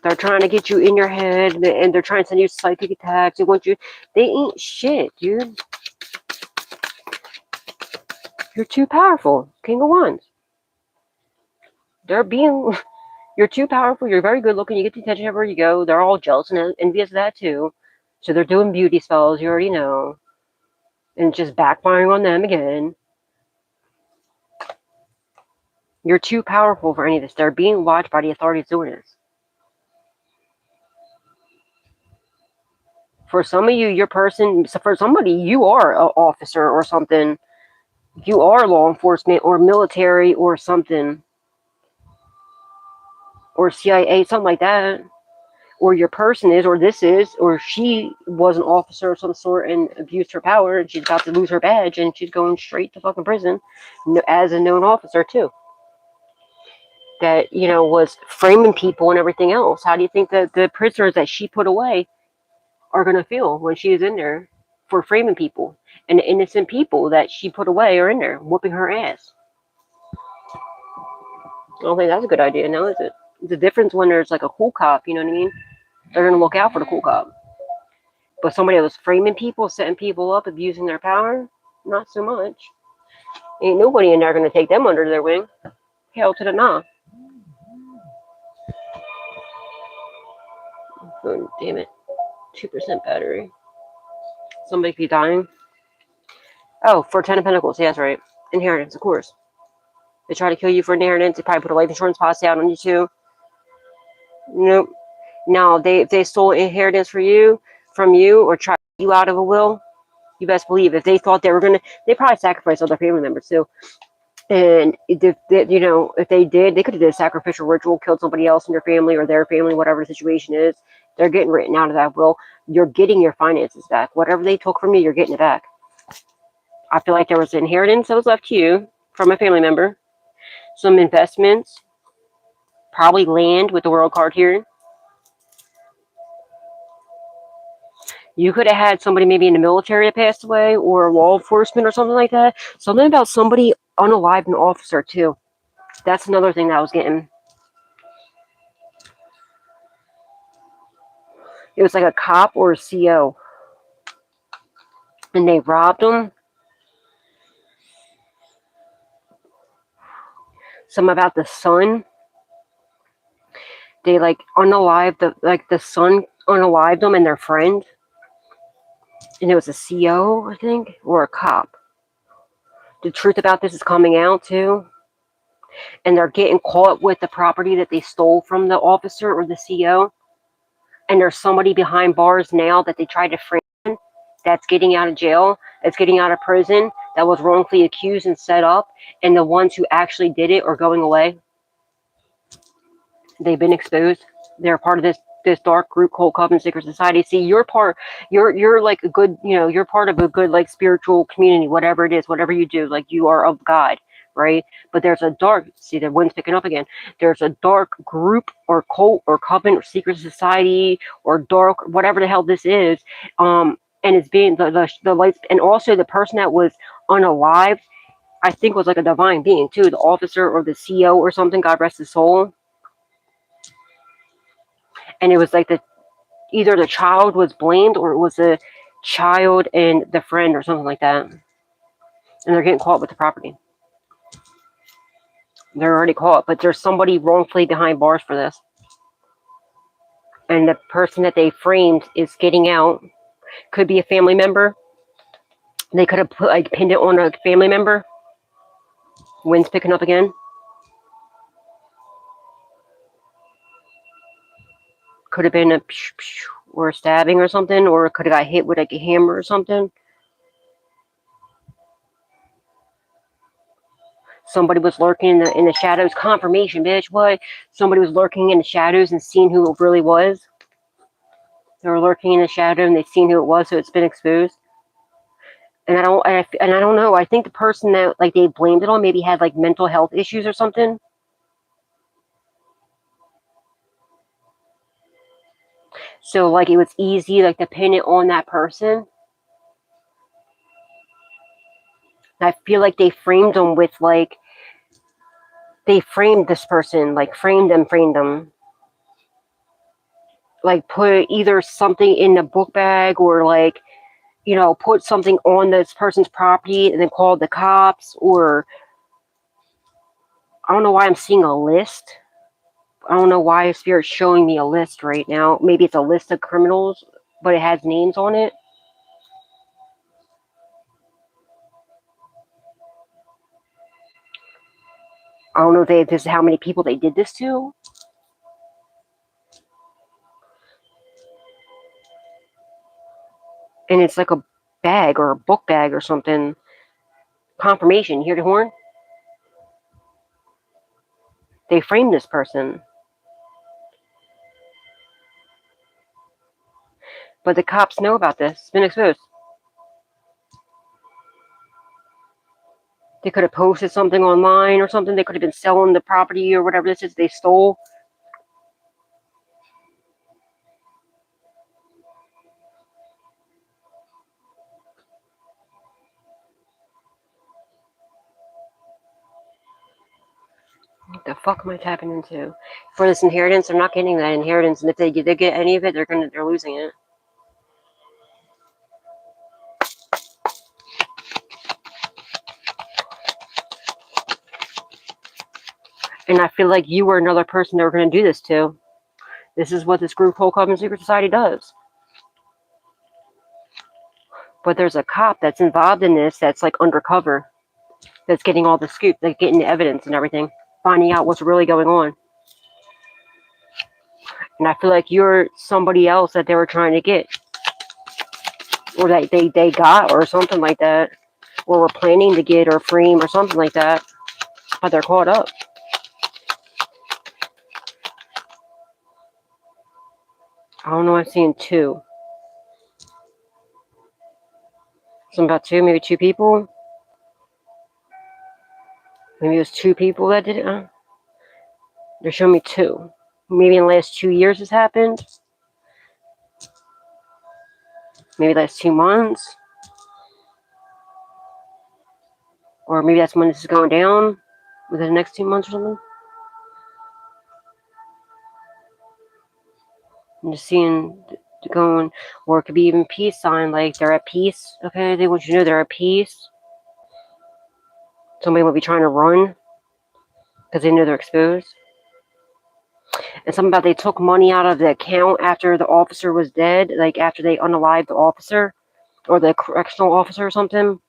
They're trying to get you in your head, and they're trying to send you psychic attacks. They want you. They ain't shit, dude. You're too powerful. King of Wands. You're too powerful. You're very good looking. You get the attention everywhere you go. They're all jealous and envious of that too. So they're doing beauty spells. You already know. And just backfiring on them again. You're too powerful for any of this. They're being watched by the authorities doing this. For some of you, for somebody, you are an officer or something. You are law enforcement or military or something. Or CIA, something like that. Or your person is, or this is, or she was an officer of some sort and abused her power, and she's about to lose her badge, and she's going straight to fucking prison as a known officer too. That, was framing people and everything else. How do you think that the prisoners that she put away are going to feel when she is in there for framing people? And the innocent people that she put away are in there whooping her ass. I don't think that's a good idea now, is it? The difference when there's like a cool cop, you know what I mean? They're going to look out for the cool cop. But somebody that was framing people, setting people up, abusing their power, not so much. Ain't nobody in there going to take them under their wing. Hell to the nah. Oh, damn it. 2% battery. Somebody be dying. Oh, for 10 of Pentacles. Yeah, that's right. Inheritance, of course. They try to kill you for inheritance. They probably put a life insurance policy out on you too. Nope. Now, if they stole inheritance from you, or tried you out of a will, you best believe if they thought they were going to, they probably sacrificed other family members too. And if they did, they could have did a sacrificial ritual, killed somebody else in your family or their family, whatever the situation is. They're getting written out of that will. You're getting your finances back. Whatever they took from you, you're getting it back. I feel like there was inheritance that was left to you from a family member. Some investments. Probably land with the World card here. You could have had somebody maybe in the military that passed away, or law enforcement or something like that. Something about somebody unalived, an officer too. That's another thing that I was getting. It was like a cop or a CO. And they robbed them. Something about the son. They unalived the son unalived them and their friend. And it was a CO, I think, or a cop. The truth about this is coming out too. And they're getting caught with the property that they stole from the officer or the CO. And there's somebody behind bars now that they tried to frame that's getting out of jail, that's getting out of prison, that was wrongfully accused and set up. And the ones who actually did it are going away. They've been exposed. They're part of this dark group called Coven Secret Society. See, you're like a good, you're part of a good spiritual community, whatever it is, whatever you do, you are of God, right? But there's a dark, see, the wind's picking up again. There's a dark group or cult or coven or secret society or dark, whatever the hell this is. And it's being the lights, and also the person that was unalived, I think was like a divine being too, the officer or the CO or something, God rest his soul. And it was either the child was blamed or it was the child and the friend or something like that. And they're getting caught with the property. They're already caught, but there's somebody wrongfully behind bars for this. And the person that they framed is getting out. Could be a family member. They could have put like pinned it on a family member. Wind's picking up again. Could have been a or a stabbing or something, or could have got hit with like a hammer or something. Somebody was lurking in the shadows. Confirmation, bitch. What? Somebody was lurking in the shadows and seen who it really was. They were lurking in the shadow and they seen who it was, so it's been exposed. And I don't know. I think the person that like they blamed it on maybe had like mental health issues or something. So like it was easy like to pin it on that person. And I feel like they framed them with like they framed this person, like framed them. Like put either something in a book bag or like, you know, put something on this person's property and then called the cops, or I don't know why I'm seeing a list. I don't know why Spirit's showing me a list right now. Maybe it's a list of criminals, but it has names on it. I don't know if this is how many people they did this to. And it's like a bag or a book bag or something. Confirmation. You hear the horn? They framed this person. But the cops know about this. It's been exposed. They could have posted something online or something. They could have been selling the property or whatever this is they stole. What the fuck am I tapping into? For this inheritance, they're not getting that inheritance. And if they get any of it, they're losing it. And I feel like you were another person they were going to do this to. This is what this group called Covenant Secret Society does. But there's a cop that's involved in this that's like undercover. That's getting all the scoop, like getting the evidence and everything. Finding out what's really going on. And I feel like you're somebody else that they were trying to get. Or that they got or something like that. Or were planning to get or frame or something like that. But they're caught up. I don't know, I'm seeing two. Something about two, maybe two people. Maybe it was two people that did it. They're showing me two. Maybe in the last 2 years this happened. Maybe last 2 months. Or maybe that's when this is going down. Within the next 2 months or something. I'm just seeing going, or it could be even peace sign, like they're at peace. Okay, they want you to know they're at peace. Somebody will be trying to run because they know they're exposed. And something about they took money out of the account after the officer was dead, like after they unalived the officer or the correctional officer or something.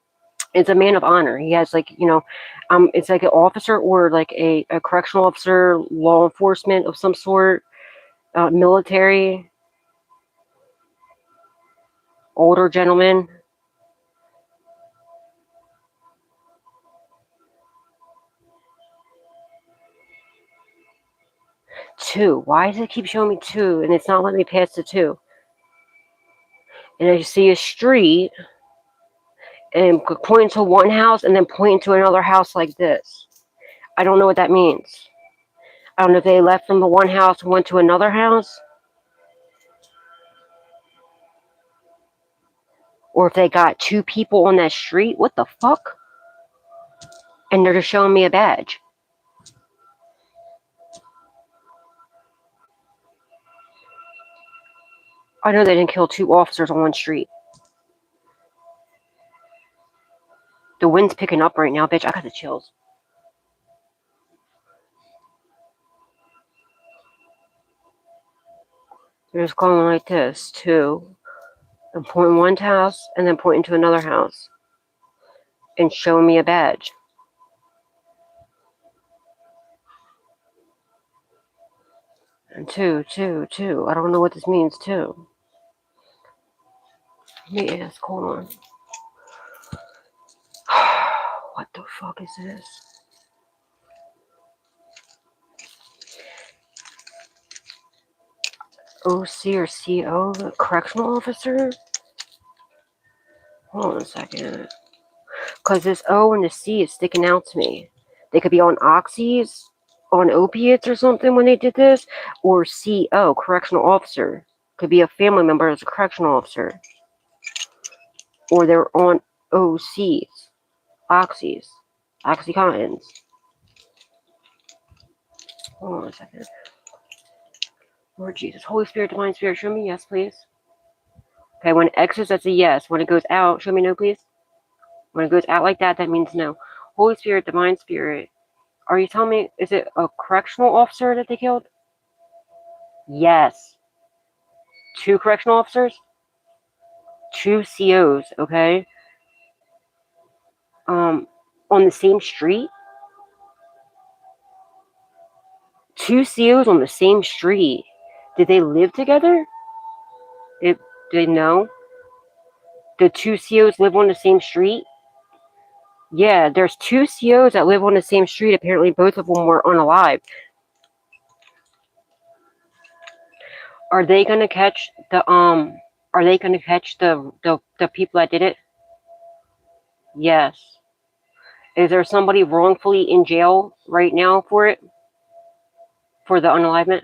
It's a man of honor. He has like, you know, it's like an officer or like a correctional officer, law enforcement of some sort, military, older gentleman. Two. Why does it keep showing me two and it's not letting me pass the two? And I see a street and pointing to one house and then pointing to another house like this. I don't know what that means. I don't know if they left from the one house and went to another house. Or if they got two people on that street. What the fuck? And they're just showing me a badge. I know they didn't kill two officers on one street. The wind's picking up right now, bitch. I got the chills. They're just going like this, too. And pointing one house and then pointing to another house. and show me a badge. And two. I don't know what this means, too. Let me ask, hold on. What the fuck is this? OC or CO, correctional officer? Hold on a second. Because this O and the C is sticking out to me. They could be on oxys, on opiates or something when they did this, or CO, correctional officer. Could be a family member as a correctional officer. Or they're on OCs, oxys, oxycontins. Hold on a second. Lord Jesus, Holy Spirit, Divine Spirit, show me yes, please. Okay, when it exits, that's a yes. When it goes out, show me no, please. When it goes out like that, that means no. Holy Spirit, Divine Spirit, are you telling me, is it a correctional officer that they killed? Yes. 2 correctional officers? 2 COs, okay? On the same street? 2 COs on the same street. Did they live together? Did they know? The 2 COs live on the same street? Yeah, there's 2 COs that live on the same street. Apparently, both of them were unalive. Are they gonna catch the Are they gonna catch the people that did it? Yes. Is there somebody wrongfully in jail right now for it? For the unalivement?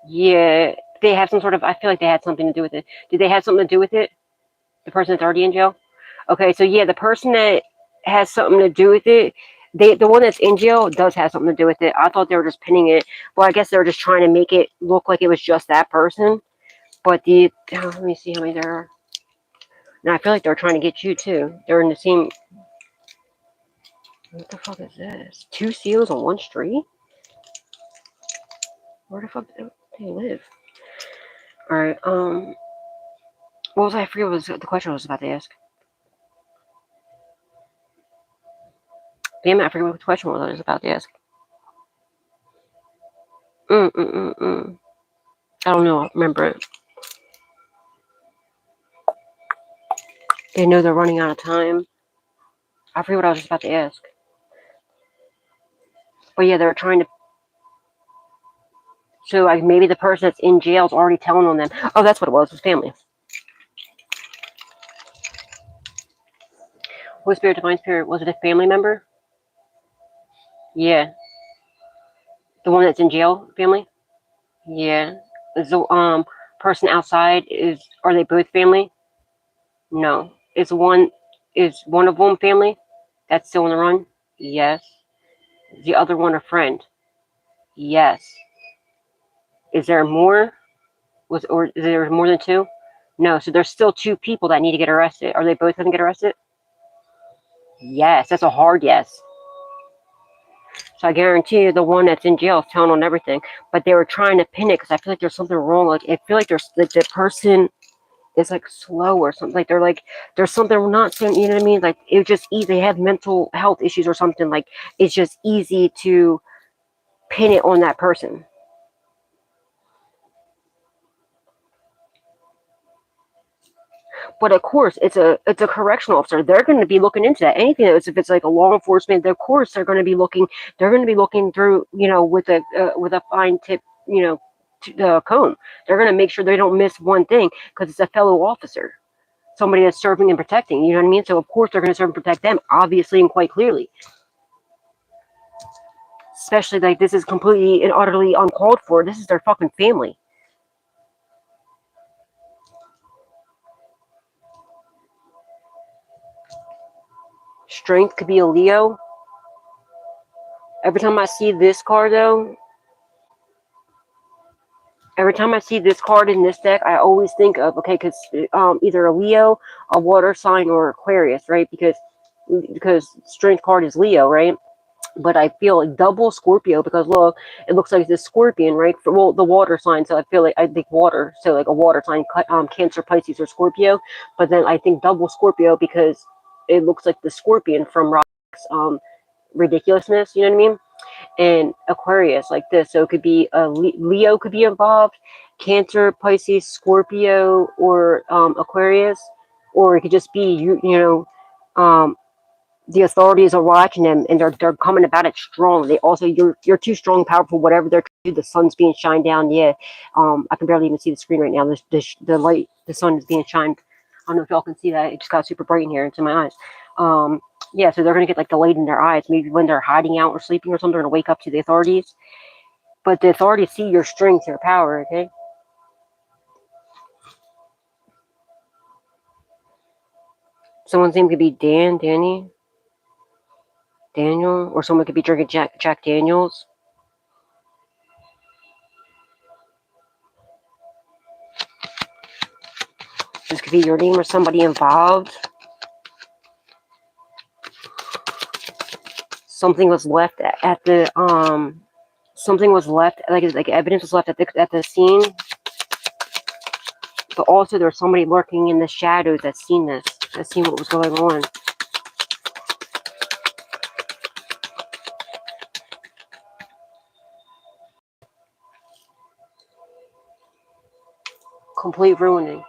Yeah. They have some sort of. I feel like they had something to do with it. Did they have something to do with it? The person that's already in jail? Okay, so yeah, the person that has something to do with it, the one that's in jail does have something to do with it. I thought they were just pinning it. Well, I guess they were just trying to make it look like it was just that person. But let me see how many there are. Now I feel like they're trying to get you too. They're in the same. What the fuck is this? 2 seals on one street? Where the fuck do they live? Alright, what was I forget what the question I was about to ask. Damn it, I forget what the question was I was about to ask. I don't know, I remember it. They know they're running out of time. I forget what I was just about to ask. But yeah, they're trying to. So like maybe the person that's in jail is already telling on them. Oh, that's what it was. It was family. Holy Spirit, Divine Spirit. Was it a family member? Yeah. The one that's in jail, family? Yeah. Is the person outside are they both family? No. Is one of them family? That's still on the run? Yes. Is the other one a friend? Yes. Is there more? Or is there more than 2? No. So there's still 2 people that need to get arrested. Are they both going to get arrested? Yes. That's a hard yes. So I guarantee you the one that's in jail is telling on everything. But they were trying to pin it because I feel like there's something wrong. Like I feel like there's like the person is like slow or something. Like they're like there's something not saying. You know what I mean? Like it's just easy. They have mental health issues or something. Like it's just easy to pin it on that person. But of course, it's a correctional officer. They're going to be looking into that. Anything that if it's like a law enforcement, of course they're going to be looking. They're going to be looking through, with a fine tip, comb. They're going to make sure they don't miss one thing because it's a fellow officer, somebody that's serving and protecting. You know what I mean? So of course they're going to serve and protect them, obviously and quite clearly. Especially like this is completely and utterly uncalled for. This is their fucking family. Strength could be a Leo. Every time I see this card, though, every time I see this card in this deck, I always think of, okay, because either a Leo, a water sign, or Aquarius, right? Because strength card is Leo, right? But I feel like double Scorpio because look, it looks like this scorpion, right? Well, the water sign, so I think water, so like a water sign, Cancer, Pisces, or Scorpio. But then I think double Scorpio because it looks like the scorpion from Rock's ridiculousness, you know what I mean? And Aquarius like this. So it could be Leo could be involved, Cancer, Pisces, Scorpio, or Aquarius, or it could just be the authorities are watching them and they're coming about it strong. They also you're too strong, powerful, whatever they're trying to do. The sun's being shined down. Yeah, I can barely even see the screen right now. The light, the sun is being shined. I don't know if y'all can see that. It just got super bright in here into my eyes. Yeah, so they're gonna get like the light in their eyes. Maybe when they're hiding out or sleeping or something, they're gonna wake up to the authorities. But the authorities see your strength, your power. Okay. Someone's name could be Danny, Daniel, or someone could be drinking Jack Daniels. This could be your name or somebody involved. Something was left at the something was left, like evidence was left at the scene. But also there's somebody lurking in the shadows that's seen this, that's seen what was going on. Complete ruining.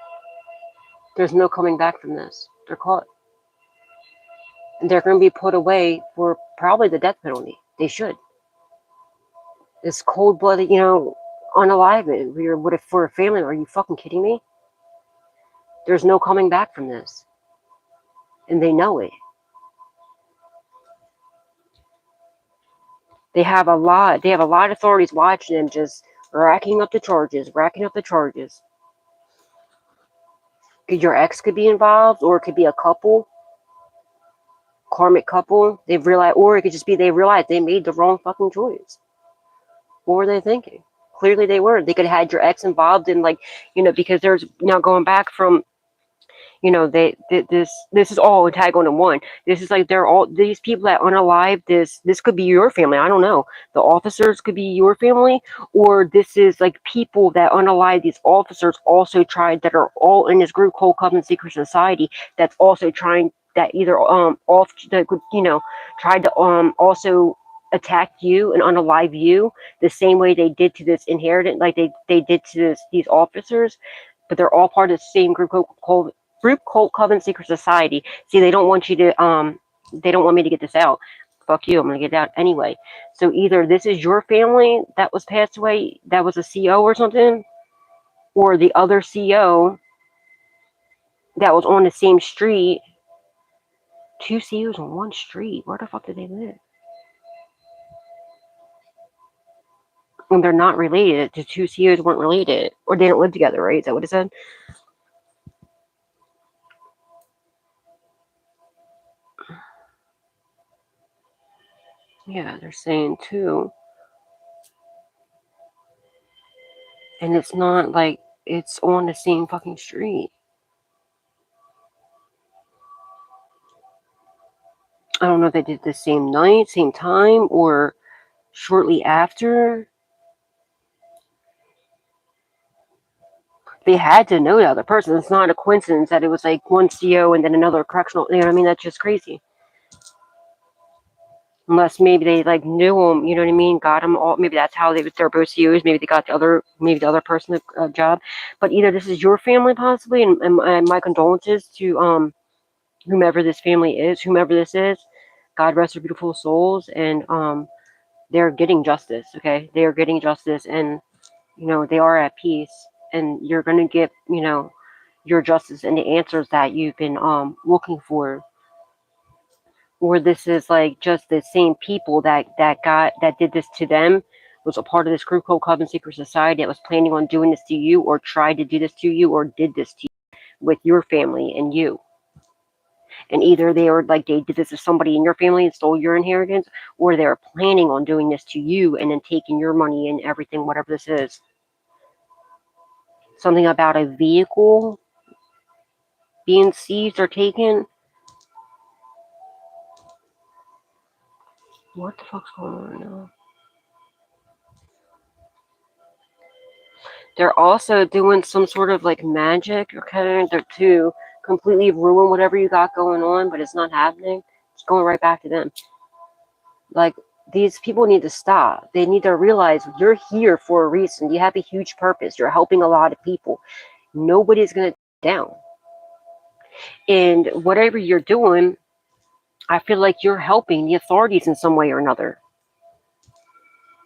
There's no coming back from this. They're caught. And they're going to be put away for probably the death penalty. They should. This cold-blooded, unalivement. What if for a family? Are you fucking kidding me? There's no coming back from this. And they know it. They have a lot of authorities watching them, just racking up the charges. Your ex could be involved, or it could be a couple, karmic couple. They've realized, or it could just be they realized they made the wrong fucking choice. What were they thinking? Clearly they were. They could have had your ex involved in, because there's now going back from, this is all a tag on in one. This is like they're all these people that unalive this could be your family. I don't know. The officers could be your family, or this is like people that unalive these officers also tried, that are all in this group called Covenant Secret Society, that's also trying, that either tried to also attack you and unalive you the same way they did to this inheritant, like they did to these officers. But they're all part of the same group called Covenant Secret Society. See, they don't want you to they don't want me to get this out. Fuck you, I'm gonna get it out anyway. So either this is your family that was passed away, that was a CO or something, or the other CO that was on the same street. Two COs on one street. Where the fuck did they live? And they're not related. The two COs weren't related, or they don't live together, right? Is that what it said? Yeah, they're saying too. And it's not like it's on the same fucking street. I don't know if they did the same night, same time, or shortly after. They had to know the other person. It's not a coincidence that it was like one CO and then another correctional. You know what I mean? That's just crazy. Unless maybe they knew them, you know what I mean? Got them all. Maybe that's how they're both COs. Maybe they got the other person a job. But either this is your family possibly, and my condolences to whomever this family is, whomever this is. God rest their beautiful souls, and they're getting justice. Okay, they are getting justice, and they are at peace, and you're gonna get your justice and the answers that you've been looking for. Or this is like just the same people that did this to them, was a part of this group called Covenant Secret Society that was planning on doing this to you, or tried to do this to you, or did this to you with your family and you. And either they were like, they did this to somebody in your family and stole your inheritance, or they're planning on doing this to you and then taking your money and everything, whatever this is. Something about a vehicle being seized or taken. What the fuck's going on now? They're also doing some sort of magic, okay? They're too. completely ruin whatever you got going on, but it's not happening. It's going right back to them. Like, these people need to stop. They need to realize you're here for a reason. You have a huge purpose. You're helping a lot of people. Nobody's going to down. And whatever you're doing, I feel like you're helping the authorities in some way or another.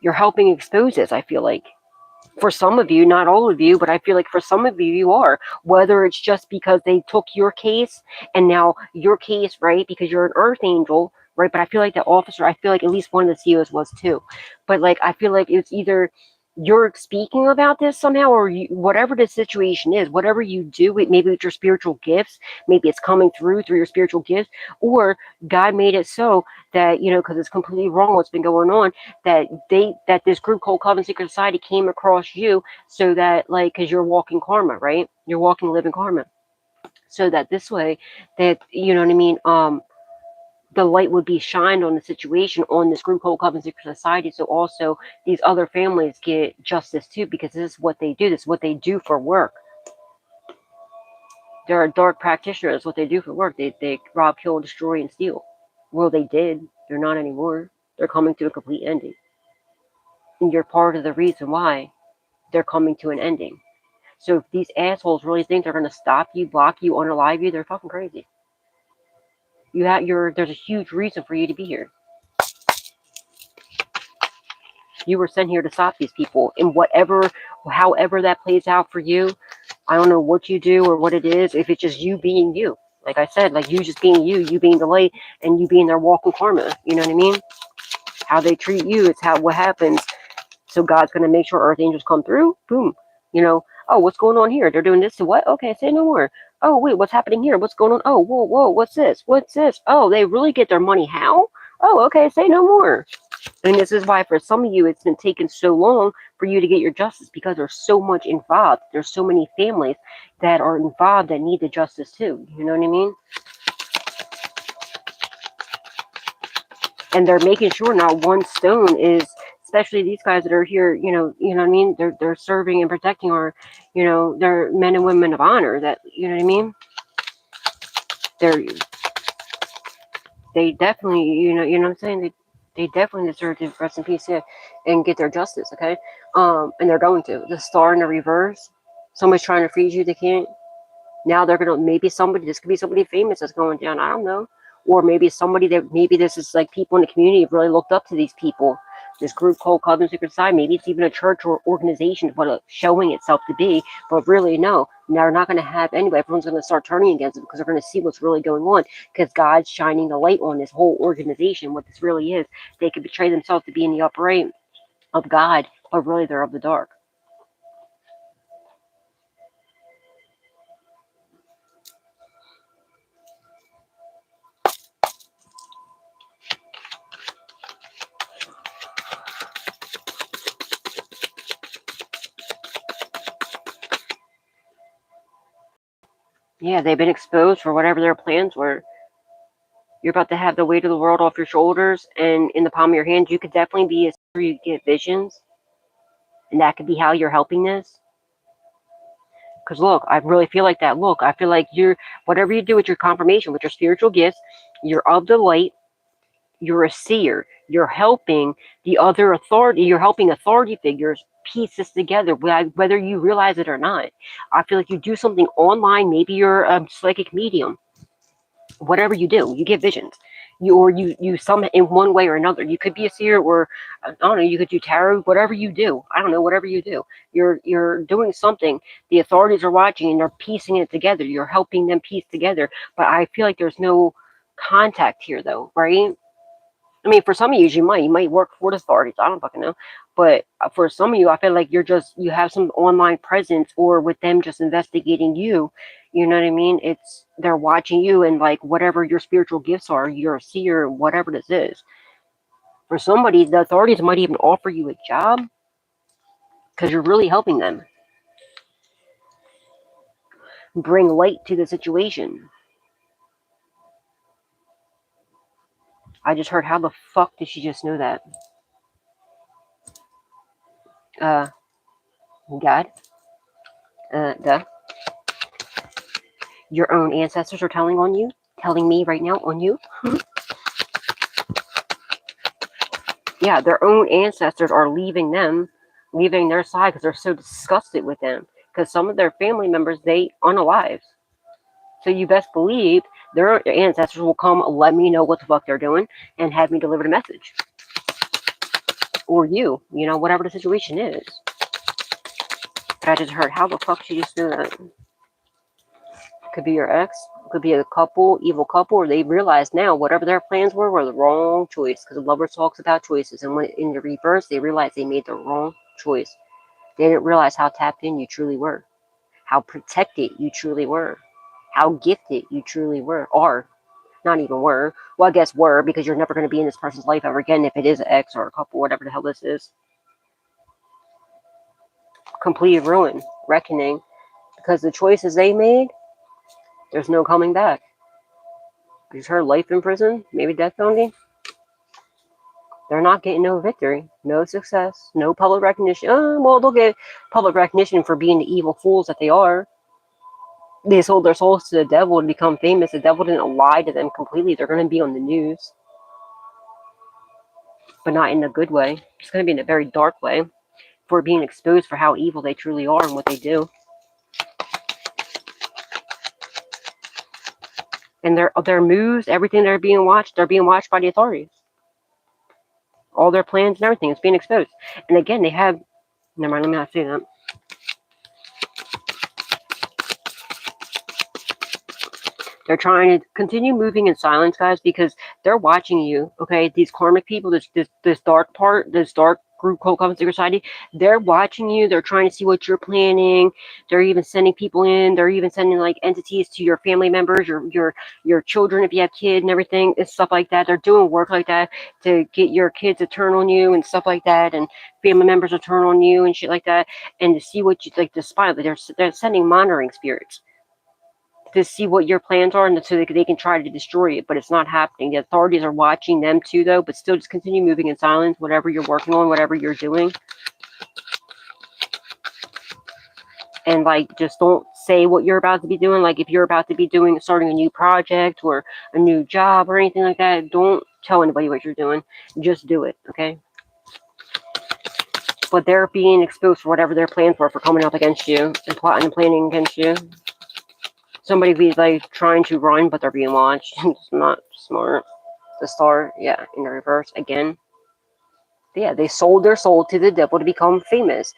You're helping expose this, I feel like. For some of you, not all of you, but I feel like for some of you, you are. Whether it's just because they took your case and now your case, right, because you're an earth angel, right? But I feel like the officer, I feel like at least one of the CEOs was too. But like, I feel like it's either you're speaking about this somehow, or you, whatever the situation is, whatever you do, maybe with your spiritual gifts, maybe it's coming through your spiritual gifts, or God made it so that, you know, because it's completely wrong what's been going on, that this group called Covenant Secret Society came across you, so that, like, because you're walking karma, right? You're walking living karma, so that this way, that, you know what I mean, the light would be shined on the situation on this group called Covenant Secret Society, so also these other families get justice too, because this is what they do. This is what they do for work. They're a dark practitioner. That's what they do for work. They rob, kill, destroy, and steal. Well, they did. They're not anymore. They're coming to a complete ending. And you're part of the reason why they're coming to an ending. So if these assholes really think they're going to stop you, block you, unalive you, they're fucking crazy. There's a huge reason for you to be here. You were sent here to stop these people, and however that plays out for you, I don't know what you do or what it is. If it's just you being you, like I said, like you just being you being the light, and you being their walking karma. You know what I mean? How they treat you, it's what happens. So God's gonna make sure earth angels come through. Boom. You know, oh, what's going on here? They're doing this to what? Okay, say no more. Oh, wait, what's happening here? What's going on? Oh, whoa, what's this? What's this? Oh, they really get their money. How? Oh, okay, say no more. And this is why for some of you, it's been taking so long for you to get your justice, because there's so much involved. There's so many families that are involved that need the justice too. You know what I mean? And they're making sure not one stone is, especially these guys that are here, you know what I mean? They're serving and protecting our, you know, they're men and women of honor, that, you know what I mean? They definitely, you know what I'm saying? They definitely deserve to rest in peace, yeah, and get their justice, okay? And they're going to. The star in the reverse, somebody's trying to freeze you, they can't. Now they're gonna, maybe this could be somebody famous that's going down, I don't know. Or maybe maybe this is like people in the community have really looked up to these people. This group called Covenant Secret Society, maybe it's even a church or organization, what it's showing itself to be, but really, no. Now they're not going to have anybody. Everyone's going to start turning against it, because they're going to see what's really going on, because God's shining the light on this whole organization, what this really is. They could betray themselves to be in the upright of God, but really they're of the dark. Yeah, they've been exposed for whatever their plans were. You're about to have the weight of the world off your shoulders and in the palm of your hand. You could definitely be you get visions, and that could be how you're helping this. Because look, I really feel like that. Look, I feel like whatever you do with your confirmation, with your spiritual gifts, you're of the light, you're a seer, you're helping the other authority, you're helping authority figures piece this together, whether you realize it or not. I feel like you do something online, maybe you're a psychic medium. Whatever you do, you get visions. You some in one way or another. You could be a seer, or I don't know, you could do tarot, whatever you do. I don't know, whatever you do. You're doing something. The authorities are watching and they're piecing it together. You're helping them piece together. But I feel like there's no contact here though, right? I mean, for some of you might work for the authorities. I don't fucking know. But for some of you, I feel like you have some online presence, or with them just investigating you. You know what I mean? They're watching you, and like whatever your spiritual gifts are, you're a seer, whatever this is. For somebody, the authorities might even offer you a job, because you're really helping them bring light to the situation. I just heard, how the fuck did she just know that? God. Duh. Your own ancestors are telling me right now on you. Yeah, their own ancestors are leaving their side because they're so disgusted with them. Because some of their family members, they unalive. So you best believe their ancestors will come, let me know what the fuck they're doing, and have me deliver the message. Or you know, whatever the situation is. But I just heard, how the fuck she just do that? Could be your ex, could be a couple, evil couple, or they realize now whatever their plans were the wrong choice. Because the lover talks about choices, and when in the reverse, they realize they made the wrong choice. They didn't realize how tapped in you truly were, how protected you truly were, how gifted you truly are. Not even were. Well, I guess were, because you're never going to be in this person's life ever again if it is an ex or a couple, whatever the hell this is. Complete ruin, reckoning, because the choices they made, there's no coming back. I just heard life in prison, maybe death penalty. They're not getting no victory, no success, no public recognition. Well, they'll get public recognition for being the evil fools that they are. They sold their souls to the devil to become famous. The devil didn't lie to them completely. They're going to be on the news, but not in a good way. It's going to be in a very dark way, for being exposed for how evil they truly are and what they do. And their moves, everything they're being watched by the authorities. All their plans and everything is being exposed. And again, they have, never mind, let me not say that. They're trying to continue moving in silence, guys, because they're watching you, okay? These karmic people, this dark part, this dark group called Common Secret Society, they're watching you. They're trying to see what you're planning. They're even sending people in. They're even sending, like, entities to your family members, your children, if you have kids and everything, and stuff like that. They're doing work like that to get your kids to turn on you and stuff like that, and family members to turn on you and shit like that, and to see what you, like, to spy. They're sending monitoring spirits to see what your plans are, and so they can try to destroy it, but it's not happening. The authorities are watching them too, though, but still just continue moving in silence, whatever you're working on, whatever you're doing. And, like, just don't say what you're about to be doing. Like, if you're about to be starting a new project or a new job or anything like that, don't tell anybody what you're doing. Just do it, okay? But they're being exposed for whatever their plans were for coming up against you and plotting and planning against you. Somebody be, like, trying to run, but they're being watched. It's not smart. The star, yeah, in the reverse again. Yeah, they sold their soul to the devil to become famous.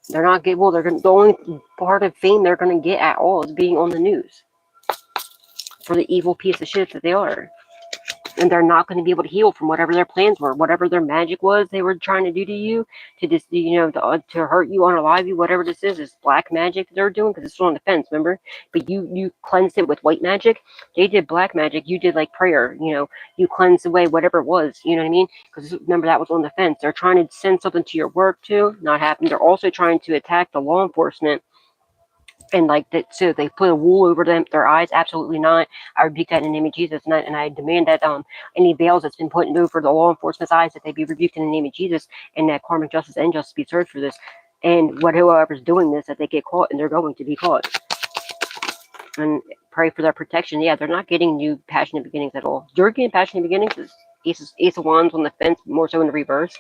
They're not get well. The only part of fame they're gonna get at all is being on the news for the evil piece of shit that they are. And they're not going to be able to heal from whatever their plans were, whatever their magic was they were trying to do to you, to just, to hurt you, unalive you, whatever this is black magic that they're doing, because it's still on the fence, remember? But you cleansed it with white magic. They did black magic. You did, like, prayer, you cleansed away whatever it was, you know what I mean? Because remember, that was on the fence. They're trying to send something to your work too, not happening. They're also trying to attack the law enforcement. And, like, that, so they put a wool over their eyes. Absolutely not. I rebuke that in the name of Jesus, and I demand that any veils that's been put over the law enforcement's eyes, that they be rebuked in the name of Jesus, and that karmic justice and justice be served for this. And whoever's doing this, that they get caught, and they're going to be caught. And pray for their protection. Yeah, they're not getting new passionate beginnings at all. You're getting passionate beginnings. Ace of Wands on the fence, more so in the reverse.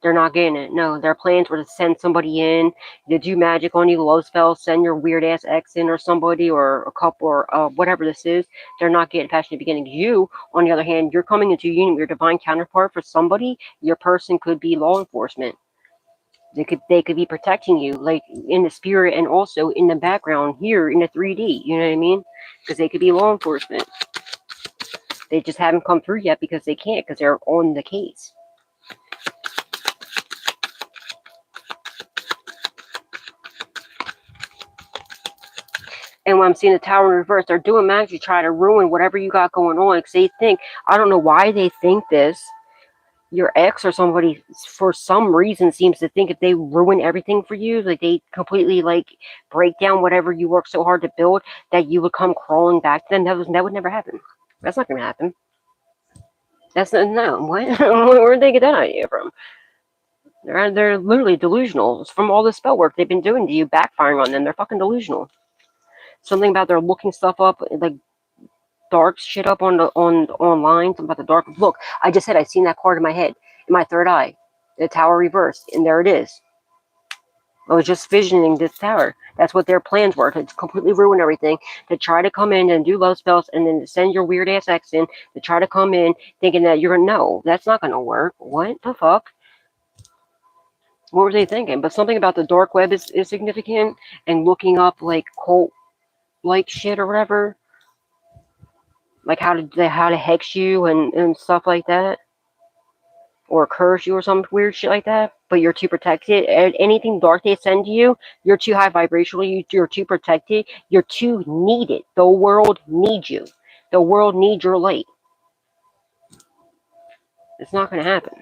They're not getting it. No, their plans were to send somebody in, to do magic on you, love spells, send your weird ass ex in, or somebody, or a couple, or whatever this is. They're not getting passionate beginnings. You, on the other hand, you're coming into union with your divine counterpart. For somebody, your person could be law enforcement. They could be protecting you, like, in the spirit and also in the background here in the 3D. You know what I mean? Because they could be law enforcement. They just haven't come through yet because they can't, because they're on the case. And when I'm seeing the Tower in reverse, they're doing magic to try to ruin whatever you got going on. Because they think, I don't know why they think this. Your ex or somebody, for some reason, seems to think if they ruin everything for you, like they completely, like, break down whatever you worked so hard to build, that you would come crawling back to them. That would never happen. That's not going to happen. That's not, no. What? Where'd they get that idea from? They're literally delusional. It's from all the spell work they've been doing to you, backfiring on them. They're fucking delusional. Something about they're looking stuff up, like dark shit up on the online. Something about the dark. Look, I just said I seen that card in my head, in my third eye, the tower reversed, and there it is. I was just visioning this tower. That's what their plans were, to completely ruin everything, to try to come in and do love spells, and then to send your weird ass ex in to try to come in thinking that you're gonna, no, that's not gonna work. What the fuck? What were they thinking? But something about the dark web is significant, and looking up like cult like shit or whatever, like how to hex you and stuff like that, or curse you or some weird shit like that. But you're too protected. And anything dark they send to you, you're too high vibrational. You're too protected. You're too needed. The world needs you. The world needs your light. It's not gonna happen.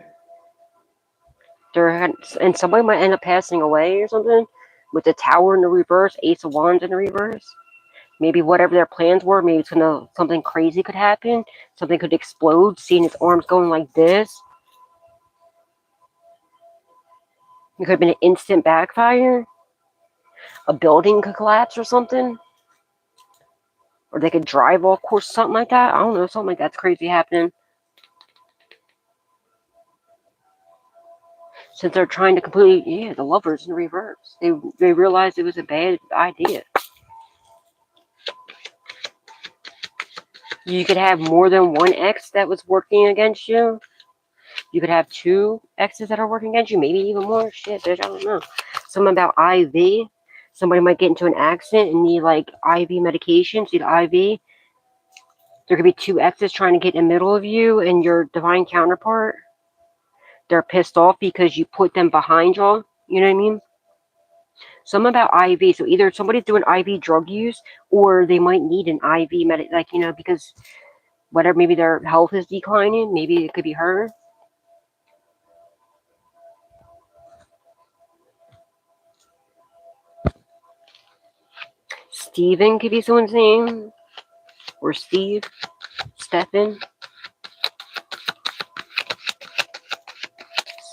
And somebody might end up passing away or something with the tower in the reverse, Ace of Wands in the reverse. Maybe whatever their plans were, maybe it's gonna, something crazy could happen. Something could explode. Seeing his arms going like this, it could have been an instant backfire. A building could collapse or something, or they could drive off course, something like that. I don't know, something like that's crazy happening. Since they're trying to completely, yeah, the lovers in reverse. They realized it was a bad idea. You could have more than one ex that was working against you. You could have two exes that are working against you, maybe even more. Shit, bitch, I don't know. Something about IV. Somebody might get into an accident and need like IV medications, need IV. There could be two exes trying to get in the middle of you and your divine counterpart. They're pissed off because you put them behind y'all. You know what I mean? Something about IV. So either somebody's doing IV drug use, or they might need an IV like, you know, because whatever, maybe their health is declining. Maybe it could be her. Steven could be someone's name. Or Steve. Stephen.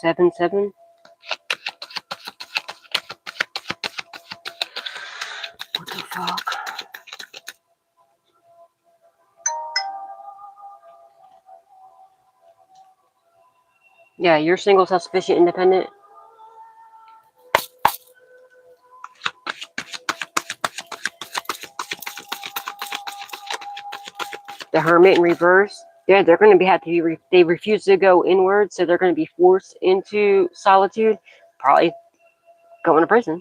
7-7. What the fuck? Yeah, you're single, self-sufficient, independent. The Hermit in reverse. Yeah, they're going to have to be. They refuse to go inward, so they're going to be forced into solitude. Probably going to prison.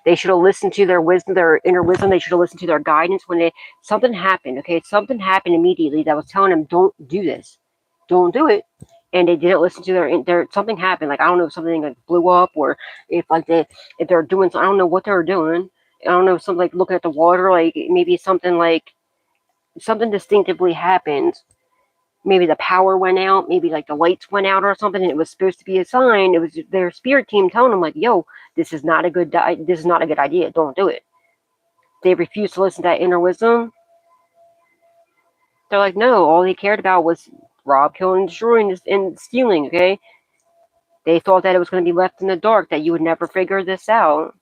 They should have listened to their wisdom, their inner wisdom. They should have listened to their guidance when something happened. Okay, something happened immediately that was telling them, "Don't do this, don't do it," and they didn't listen to their. Something happened. Like, I don't know if something like blew up, or if they're doing. I don't know what they were doing. I don't know, something like looking at the water. Like maybe something distinctively happened. Maybe the power went out, maybe like the lights went out or something, and it was supposed to be a sign. It was their spirit team telling them, like, yo, this is not a good idea, don't do it. They refused to listen to that inner wisdom. They're like, no, all they cared about was rob, killing, destroying, and stealing. Okay, they thought that it was going to be left in the dark, that you would never figure this out,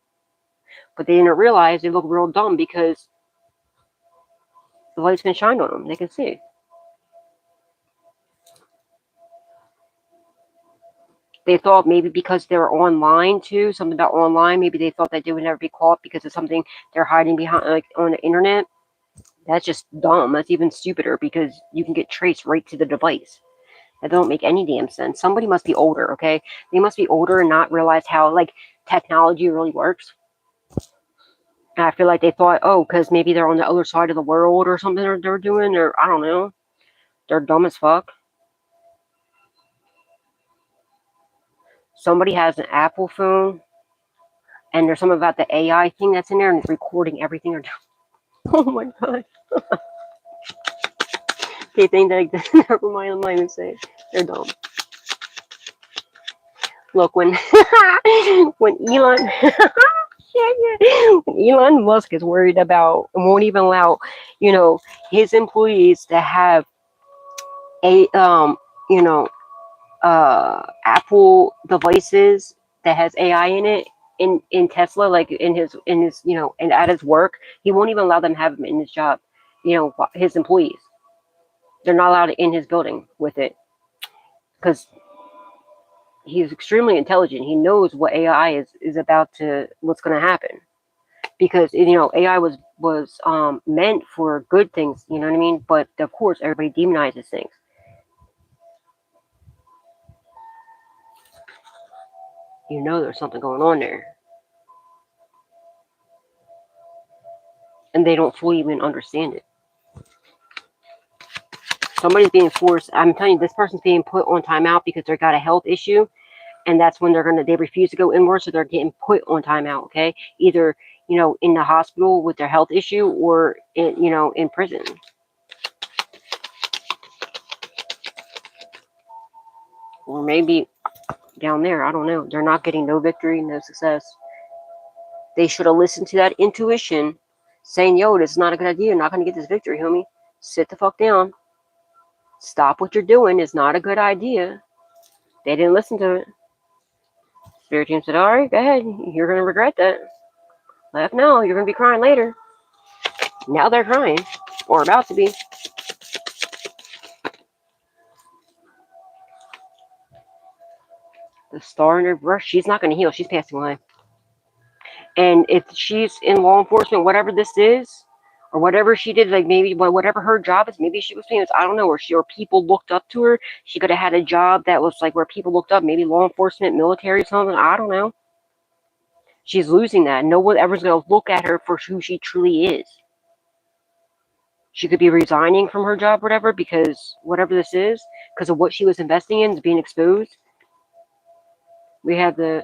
but they didn't realize they look real dumb because the light's been shined on them. They can see. They thought maybe because they were online too, something about online, maybe they thought that they would never be caught because of something they're hiding behind, like on the internet. That's just dumb. That's even stupider because you can get traced right to the device. That don't make any damn sense. Somebody must be older, okay? They must be older and not realize how like technology really works. And I feel like they thought, oh, because maybe they're on the other side of the world or something they're doing, or I don't know. They're dumb as fuck. Somebody has an Apple phone, and there's something about the AI thing that's in there, and it's recording everything they're doing. Oh my god. They think that never mind, I'm not even saying. They're dumb. Look, when when Elon when Elon Musk is worried about and won't even allow, his employees to have a Apple devices that has AI in it, in Tesla, like in his you know, and at his work, he won't even allow them to have him in his job. You know, his employees, they're not allowed in his building with it because he's extremely intelligent. He knows what AI is about to what's going to happen because you know AI was meant for good things. You know what I mean? But of course, everybody demonizes things. You know, there's something going on there, and they don't fully even understand it. Somebody's being forced. I'm telling you, this person's being put on timeout because they got a health issue, and that's when they refuse to go inward, so they're getting put on timeout. Okay, either you know in the hospital with their health issue, or in you know in prison. Or maybe down there. I don't know. They're not getting no victory, no success. They should have listened to that intuition saying, yo, this is not a good idea. You're not going to get this victory, homie. Sit the fuck down. Stop what you're doing. It's not a good idea. They didn't listen to it. Spirit team said, all right, go ahead. You're going to regret that. Laugh now. You're going to be crying later. Now they're crying. Or about to be. The star in her brush, she's not going to heal. She's passing away. And if she's in law enforcement, whatever this is, or whatever she did, like maybe whatever her job is, maybe she was famous. I don't know, or people looked up to her. She could have had a job that was like where people looked up, maybe law enforcement, military, something. I don't know. She's losing that. No one ever's gonna look at her for who she truly is. She could be resigning from her job, or whatever, because whatever this is, because of what she was investing in is being exposed. We have the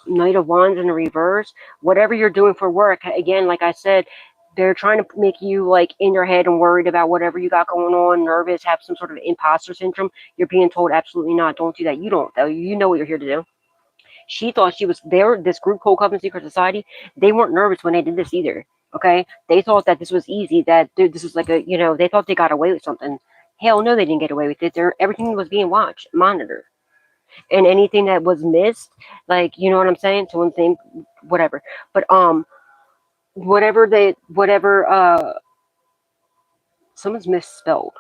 Knight of Wands in the reverse. Whatever you're doing for work, again, like I said, they're trying to make you like in your head and worried about whatever you got going on, nervous, have some sort of imposter syndrome. You're being told absolutely not. Don't do that. You don't, though. You know what you're here to do. She thought she was there. This group called Covenant Secret Society, they weren't nervous when they did this either. Okay, they thought that this was easy. That this was like a, you know, they thought they got away with something. Hell no, they didn't get away with it. Everything was being watched, monitored, and anything that was missed, like, you know what I'm saying? Someone's name, whatever. But whatever someone's misspelled.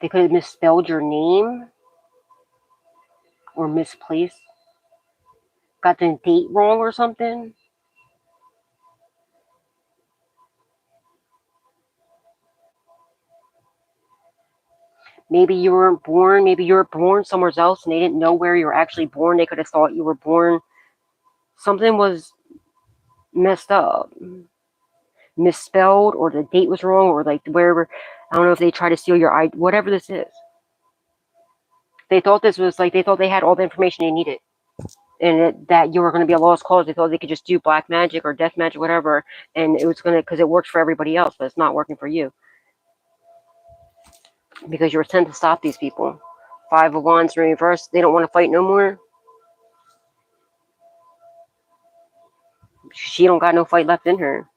They could have misspelled your name or misplaced, got the date wrong or something. Maybe you weren't born. Maybe you were born somewhere else and they didn't know where you were actually born. They could have thought you were born. Something was messed up, misspelled, or the date was wrong, or like wherever. I don't know if they try to steal your ID, whatever this is. They thought this was like, they thought they had all the information they needed. And that you were going to be a lost cause. They thought they could just do black magic or death magic, whatever. And it was going to, because it works for everybody else, but it's not working for you. Because you were sent to stop these people. 5 of Wands in reverse. They don't want to fight no more. She don't got no fight left in her.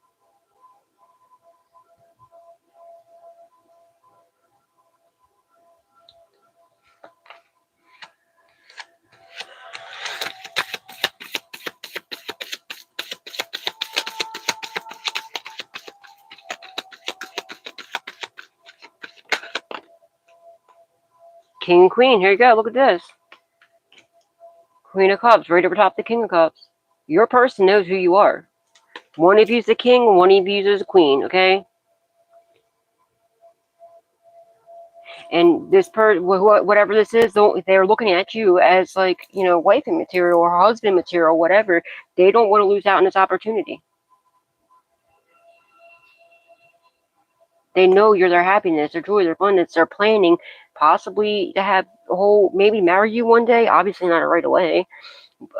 King and Queen. Here you go. Look at this. Queen of Cups. Right over top the King of Cups. Your person knows who you are. One of you is the king. One of you is the queen. Okay? And this whatever this is, they're looking at you as like, you know, wifey material or husband material, whatever. They don't want to lose out on this opportunity. They know you're their happiness, their joy, their abundance. They're planning possibly to have a whole, maybe marry you one day. Obviously not right away.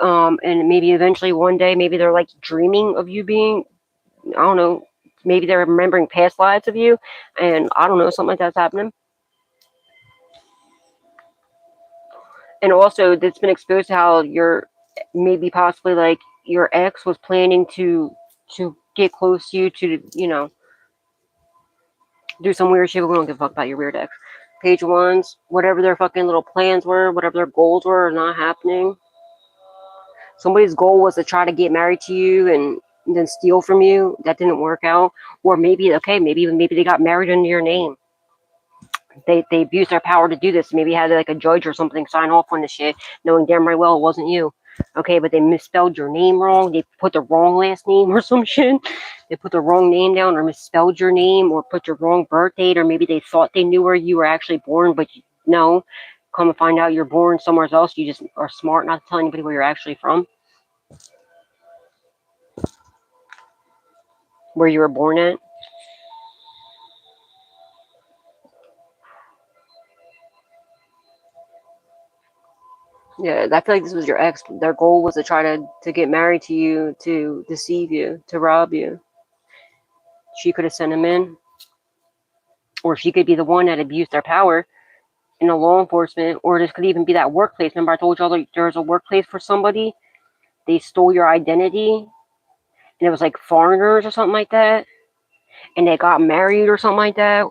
And maybe eventually one day, maybe they're like dreaming of you being, I don't know, maybe they're remembering past lives of you. And I don't know, something like that's happening. And also, it's been exposed to how you're maybe possibly like your ex was planning to get close to you to, you know, do some weird shit. We don't give a fuck about your weird ex. Page ones, whatever their fucking little plans were, whatever their goals were, are not happening. Somebody's goal was to try to get married to you and then steal from you. That didn't work out. Or maybe, okay, maybe they got married under your name. They abused their power to do this. Maybe had like a judge or something sign off on the shit, knowing damn right well it wasn't you. Okay, but they misspelled your name wrong. They put the wrong last name or some shit. They put the wrong name down or misspelled your name or put your wrong birth date, or maybe they thought they knew where you were actually born, but no. Come to find out you're born somewhere else. You just are smart not to tell anybody where you're actually from. Where you were born at. Yeah, I feel like this was your ex. Their goal was to try to get married to you, to deceive you, to rob you. She could have sent him in. Or she could be the one that abused their power in the law enforcement. Or this could even be that workplace. Remember I told y'all there's a workplace for somebody? They stole your identity. And it was like foreigners or something like that. And they got married or something like that.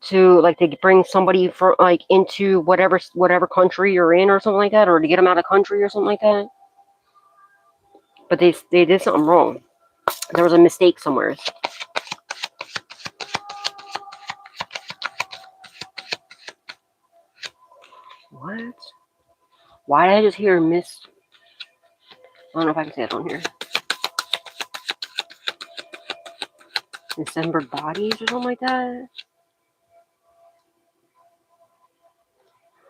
To like to bring somebody for like into whatever country you're in or something like that, or to get them out of country or something like that. But they did something wrong. There was a mistake somewhere. What? Why did I just hear Miss? I don't know if I can say it on here. Dismembered bodies or something like that.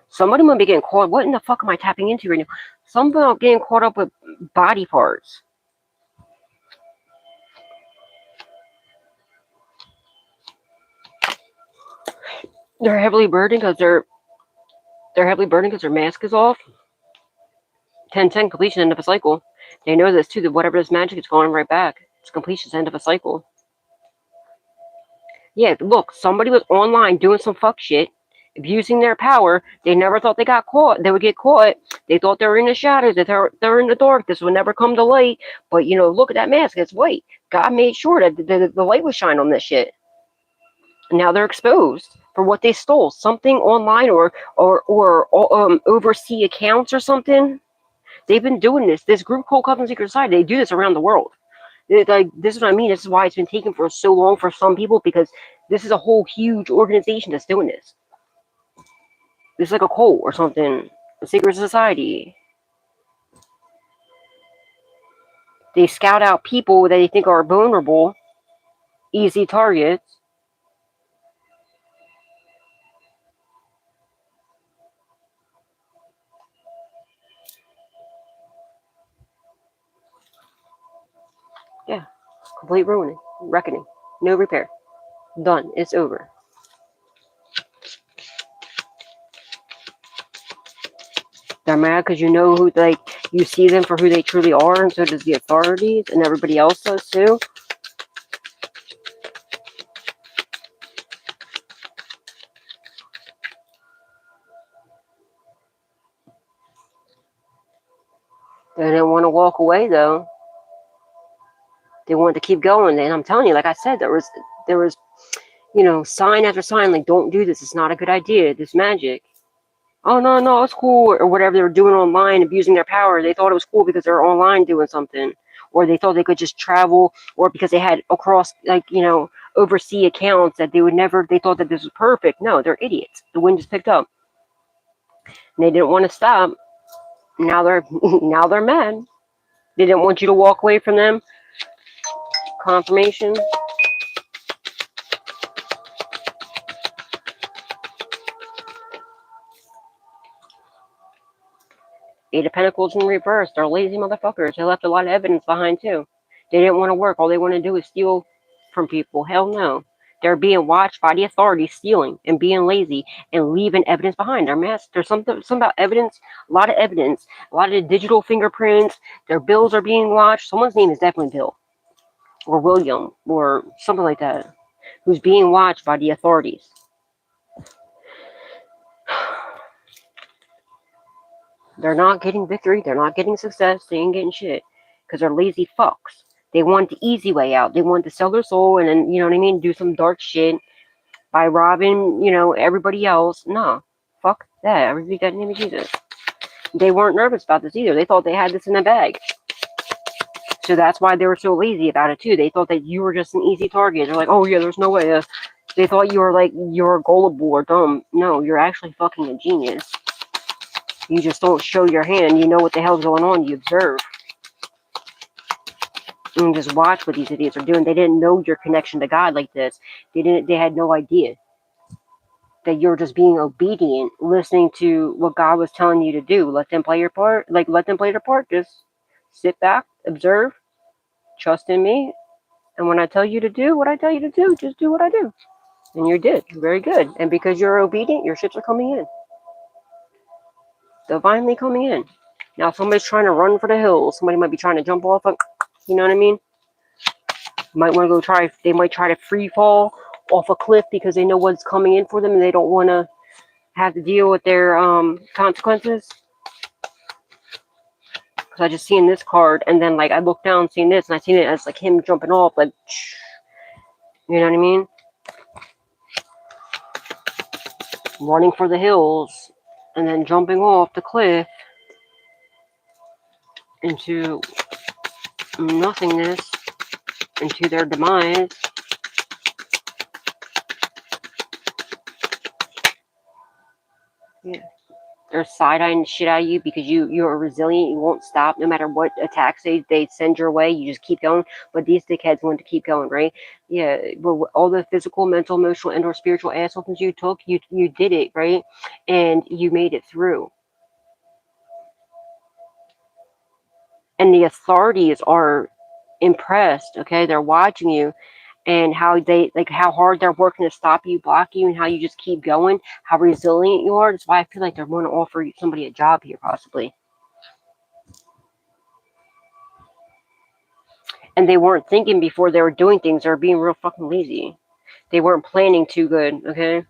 Somebody might be getting caught. What in the fuck am I tapping into right now? Somebody getting caught up with body parts. They're heavily burdened because their mask is off. 10-10 completion, end of a cycle. They know this too. That whatever this magic is going right back. It's completion, end of a cycle. Yeah, look, somebody was online doing some fuck shit, abusing their power. They never thought they got caught. They would get caught. They thought they were in the shadows. That they're in the dark. This would never come to light. But you know, look at that mask. It's white. God made sure that the light was shining on this shit. And now they're exposed for what they stole. Something online or oversee accounts or something. They've been doing this. This group called Covenant Secret Society, they do this around the world. Like, this is what I mean. This is why it's been taken for so long for some people, because this is a whole huge organization that's doing this. It's like a cult or something. A secret society. They scout out people that they think are vulnerable, easy targets. Yeah. Complete ruining. Reckoning. No repair. Done. It's over. They're mad because you know who, like, you see them for who they truly are, and so does the authorities, and everybody else does too. They didn't want to walk away though. They wanted to keep going, and I'm telling you, like I said, there was, you know, sign after sign, like, don't do this. It's not a good idea. This magic. Oh no, it's cool, or whatever they were doing online, abusing their power. They thought it was cool because they were online doing something, or they thought they could just travel, or because they had across, like, you know, oversee accounts that they would never. They thought that this was perfect. No, they're idiots. The wind just picked up, and they didn't want to stop. Now they're mad. They didn't want you to walk away from them. Confirmation. Eight of Pentacles in reverse. They're lazy motherfuckers. They left a lot of evidence behind too. They didn't want to work. All they want to do is steal from people. Hell no. They're being watched by the authorities, stealing and being lazy and leaving evidence behind. Their mask. There's something about evidence. A lot of evidence. A lot of digital fingerprints. Their bills are being watched. Someone's name is definitely Bill or William or something like that, who's being watched by the authorities. They're not getting victory. They're not getting success. They ain't getting shit because they're lazy fucks. They want the easy way out. They want to sell their soul and then, you know what I mean, do some dark shit. by robbing, you know, everybody else. No, fuck that. I rebuke that in the name of Jesus. They weren't nervous about this either. They thought they had this in the bag. So that's why they were so lazy about it too. They thought that you were just an easy target. They're like, oh yeah, there's no way. They thought you were like, you're gullible or dumb. No, you're actually fucking a genius. You just don't show your hand. You know what the hell's going on. You observe. And just watch what these idiots are doing. They didn't know your connection to God like this. They had no idea that you're just being obedient, listening to what God was telling you to do. Let them play your part. Like, let them play their part. Just sit back, observe, trust in me. And when I tell you to do what I tell you to do, just do what I do. And you did. Very good. And because you're obedient, your ships are coming in. Divinely coming in. Now, if somebody's trying to run for the hills, somebody might be trying to jump off of, you know what I mean? Might want to go try, they might try to free fall off a cliff because they know what's coming in for them and they don't want to have to deal with their consequences. Because I just seen this card and then like I looked down seeing this and I seen it as like him jumping off, like, you know what I mean? Running for the hills and then jumping off the cliff into nothingness, into their demise. Yeah. They're side-eyeing shit out of you because you're resilient. You won't stop no matter what attacks they send your way. You just keep going. But these dickheads want to keep going, right? Yeah. But all the physical, mental, emotional, and or spiritual ass whoopings you took, you did it, right? And you made it through. And the authorities are impressed, okay? They're watching you and how hard they're working to stop you, block you, and how you just keep going, how resilient you are. That's why I feel like they're going to offer somebody a job here, possibly. And they weren't thinking before they were doing things. They were being real fucking lazy. They weren't planning too good, okay?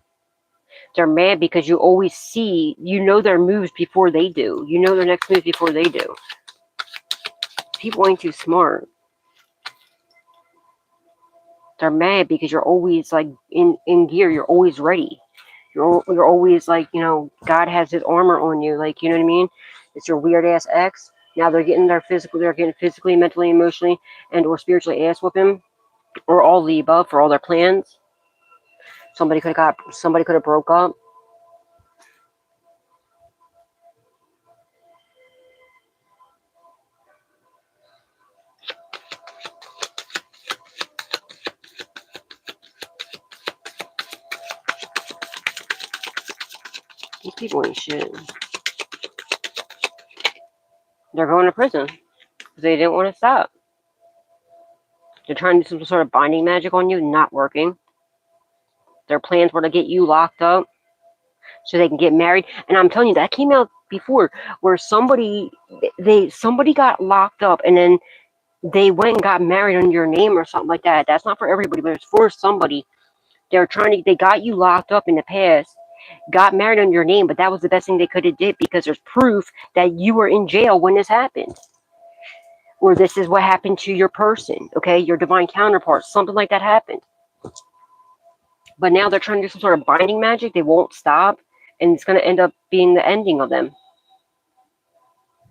They're mad because you always see, you know their moves before they do. You know their next move before they do. People ain't too smart. They're mad because you're always like in gear. You're always ready. You're always like, you know, God has his armor on you. Like, you know what I mean? It's your weird ass ex. Now they're getting physically, mentally, emotionally, and or spiritually ass whooping, or all the above for all their plans. Somebody could have broke up. These people ain't shit. They're going to prison because they didn't want to stop. They're trying to do some sort of binding magic on you, not working. Their plans were to get you locked up so they can get married. And I'm telling you, that came out before where somebody got locked up and then they went and got married under your name or something like that. That's not for everybody, but it's for somebody. They got you locked up in the past, got married under your name, but that was the best thing they could have did because there's proof that you were in jail when this happened. Or this is what happened to your person, okay? Your divine counterpart, something like that happened. But now they're trying to do some sort of binding magic. They won't stop, and it's going to end up being the ending of them.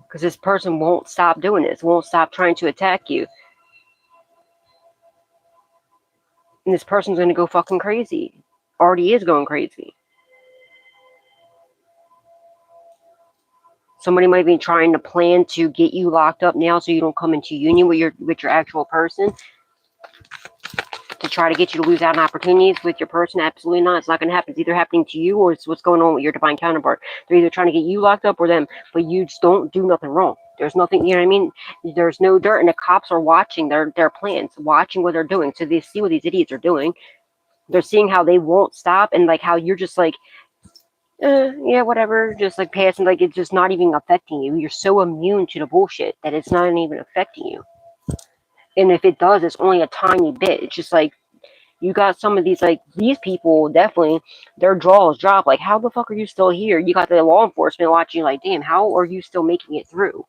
Because this person won't stop doing this, won't stop trying to attack you. And this person's going to go fucking crazy. Already is going crazy. Somebody might be trying to plan to get you locked up now so you don't come into union with your actual person. To try to get you to lose out on opportunities with your person. Absolutely not. It's not going to happen. It's either happening to you or it's what's going on with your divine counterpart. They're either trying to get you locked up or them, but you just don't do nothing wrong. There's nothing, you know what I mean? There's no dirt, and the cops are watching their plans, watching what they're doing. So they see what these idiots are doing. They're seeing how they won't stop and like how you're just like, yeah, whatever, just like passing, like it's just not even affecting you. You're so immune to the bullshit that it's not even affecting you. And if it does, it's only a tiny bit. It's just like, you got some of these, like, these people, definitely, their jaws drop. Like, how the fuck are you still here? You got the law enforcement watching you like, damn, how are you still making it through?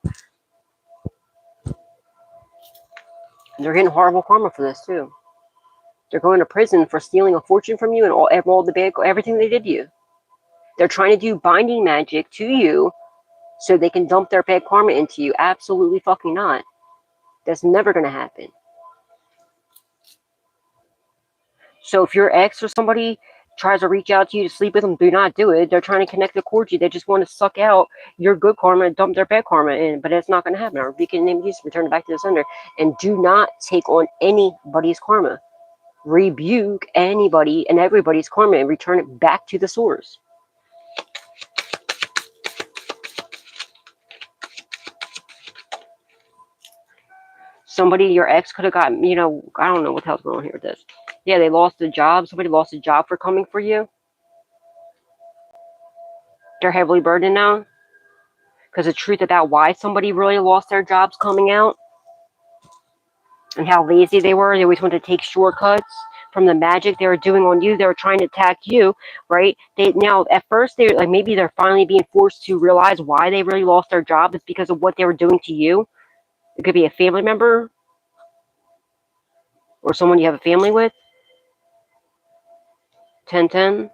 They're getting horrible karma for this, too. They're going to prison for stealing a fortune from you and all the bad, everything they did to you. They're trying to do binding magic to you so they can dump their bad karma into you. Absolutely fucking not. That's never going to happen. So if your ex or somebody tries to reach out to you to sleep with them, do not do it. They're trying to connect the cord to you. They just want to suck out your good karma and dump their bad karma in. But it's not going to happen. Our Rebuke and name use, return it back to the sender. And do not take on anybody's karma. Rebuke anybody and everybody's karma and return it back to the source. Somebody, your ex could have gotten, I don't know what the hell's going on here with this. Yeah, they lost a job. Somebody lost a job for coming for you. They're heavily burdened now. Because the truth about why somebody really lost their jobs coming out. And how lazy they were. They always wanted to take shortcuts from the magic they were doing on you. They were trying to attack you, right? Now, at first, maybe they're finally being forced to realize why they really lost their job. It's because of what they were doing to you. It could be a family member. Or someone you have a family with. 10-10.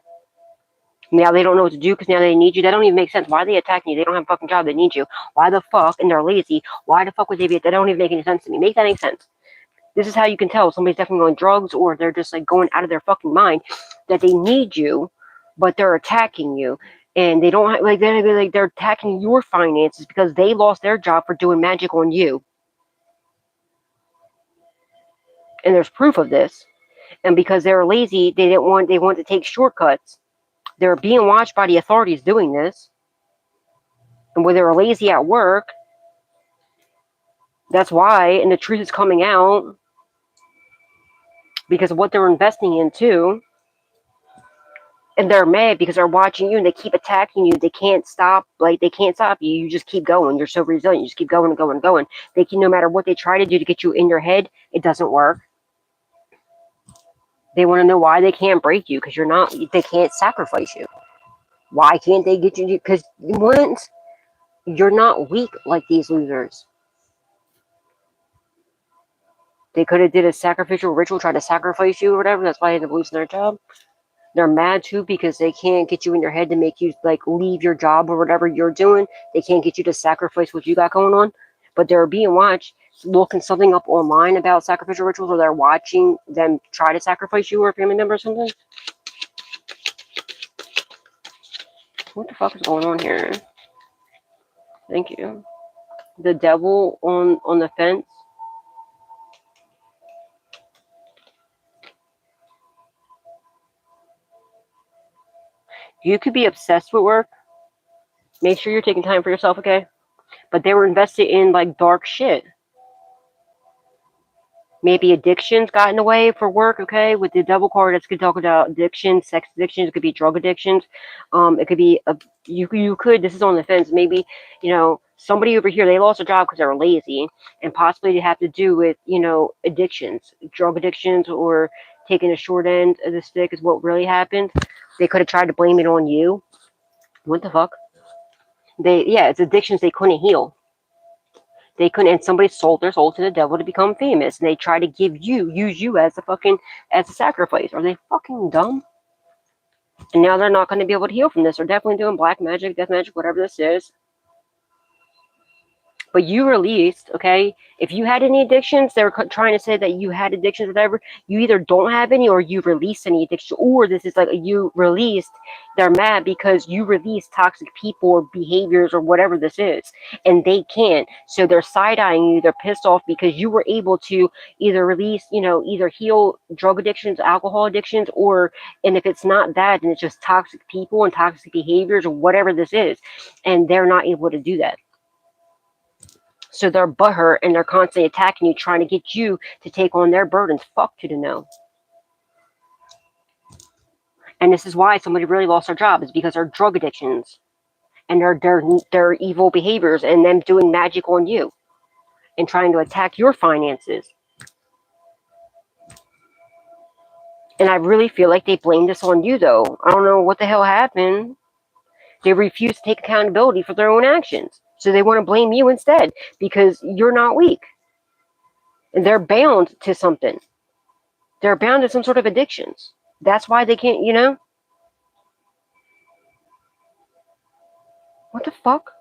Now they don't know what to do because now they need you. That don't even make sense. Why are they attacking you? They don't have a fucking job. They need you. Why the fuck? And they're lazy. Why the fuck would they be? That don't even make any sense to me. Make that make sense. This is how you can tell if somebody's definitely on drugs or they're just like going out of their fucking mind, that they need you, but they're attacking you. And they don't have, they're attacking your finances because they lost their job for doing magic on you. And there's proof of this. And because they're lazy, they want to take shortcuts. They're being watched by the authorities doing this. And when they're lazy at work, that's why, and the truth is coming out because of what they're investing in too. And they're mad because they're watching you and they keep attacking you. They can't stop, they can't stop you. You just keep going. You're so resilient. You just keep going and going and going. They can, no matter what they try to do to get you in your head, it doesn't work. They want to know why they can't break you because they can't sacrifice you. Why can't they get you? Because once you're not weak like these losers. They could have did a sacrificial ritual, try to sacrifice you or whatever. That's why they ended up losing their job. They're mad too because they can't get you in your head to make you leave your job or whatever you're doing. They can't get you to sacrifice what you got going on. But they're being watched, looking something up online about sacrificial rituals, or they're watching them try to sacrifice you or a family member or something. What the fuck is going on here? Thank you. The devil on the fence. You could be obsessed with work. Make sure you're taking time for yourself, okay? But they were invested in dark shit. Maybe addictions got in the way for work, okay? With the devil card, it's going to talk about addictions, sex addictions. It could be drug addictions. It could be, you could, this is on the fence, maybe, somebody over here, they lost a job because they were lazy. And possibly they have to do with, addictions, drug addictions, or taking a short end of the stick is what really happened. They could have tried to blame it on you. What the fuck? It's addictions they couldn't heal. They couldn't, and somebody sold their soul to the devil to become famous. And they try to use you as a sacrifice. Are they fucking dumb? And now they're not going to be able to heal from this. They're definitely doing black magic, death magic, whatever this is. But you released, okay? If you had any addictions, they were trying to say that you had addictions or whatever. You either don't have any or you released any addiction. Or this is you released, they're mad because you released toxic people or behaviors or whatever this is. And they can't. So they're side-eyeing you. They're pissed off because you were able to either release, either heal drug addictions, alcohol addictions, and if it's not that, then it's just toxic people and toxic behaviors or whatever this is. And they're not able to do that. So they're butthurt and they're constantly attacking you, trying to get you to take on their burdens. Fuck to the no. And this is why somebody really lost their job, is because they're drug addictions and their evil behaviors and them doing magic on you and trying to attack your finances. And I really feel like they blame this on you, though. I don't know what the hell happened. They refuse to take accountability for their own actions. So they want to blame you instead because you're not weak. And they're bound to something. They're bound to some sort of addictions. That's why they can't, you know? What the fuck?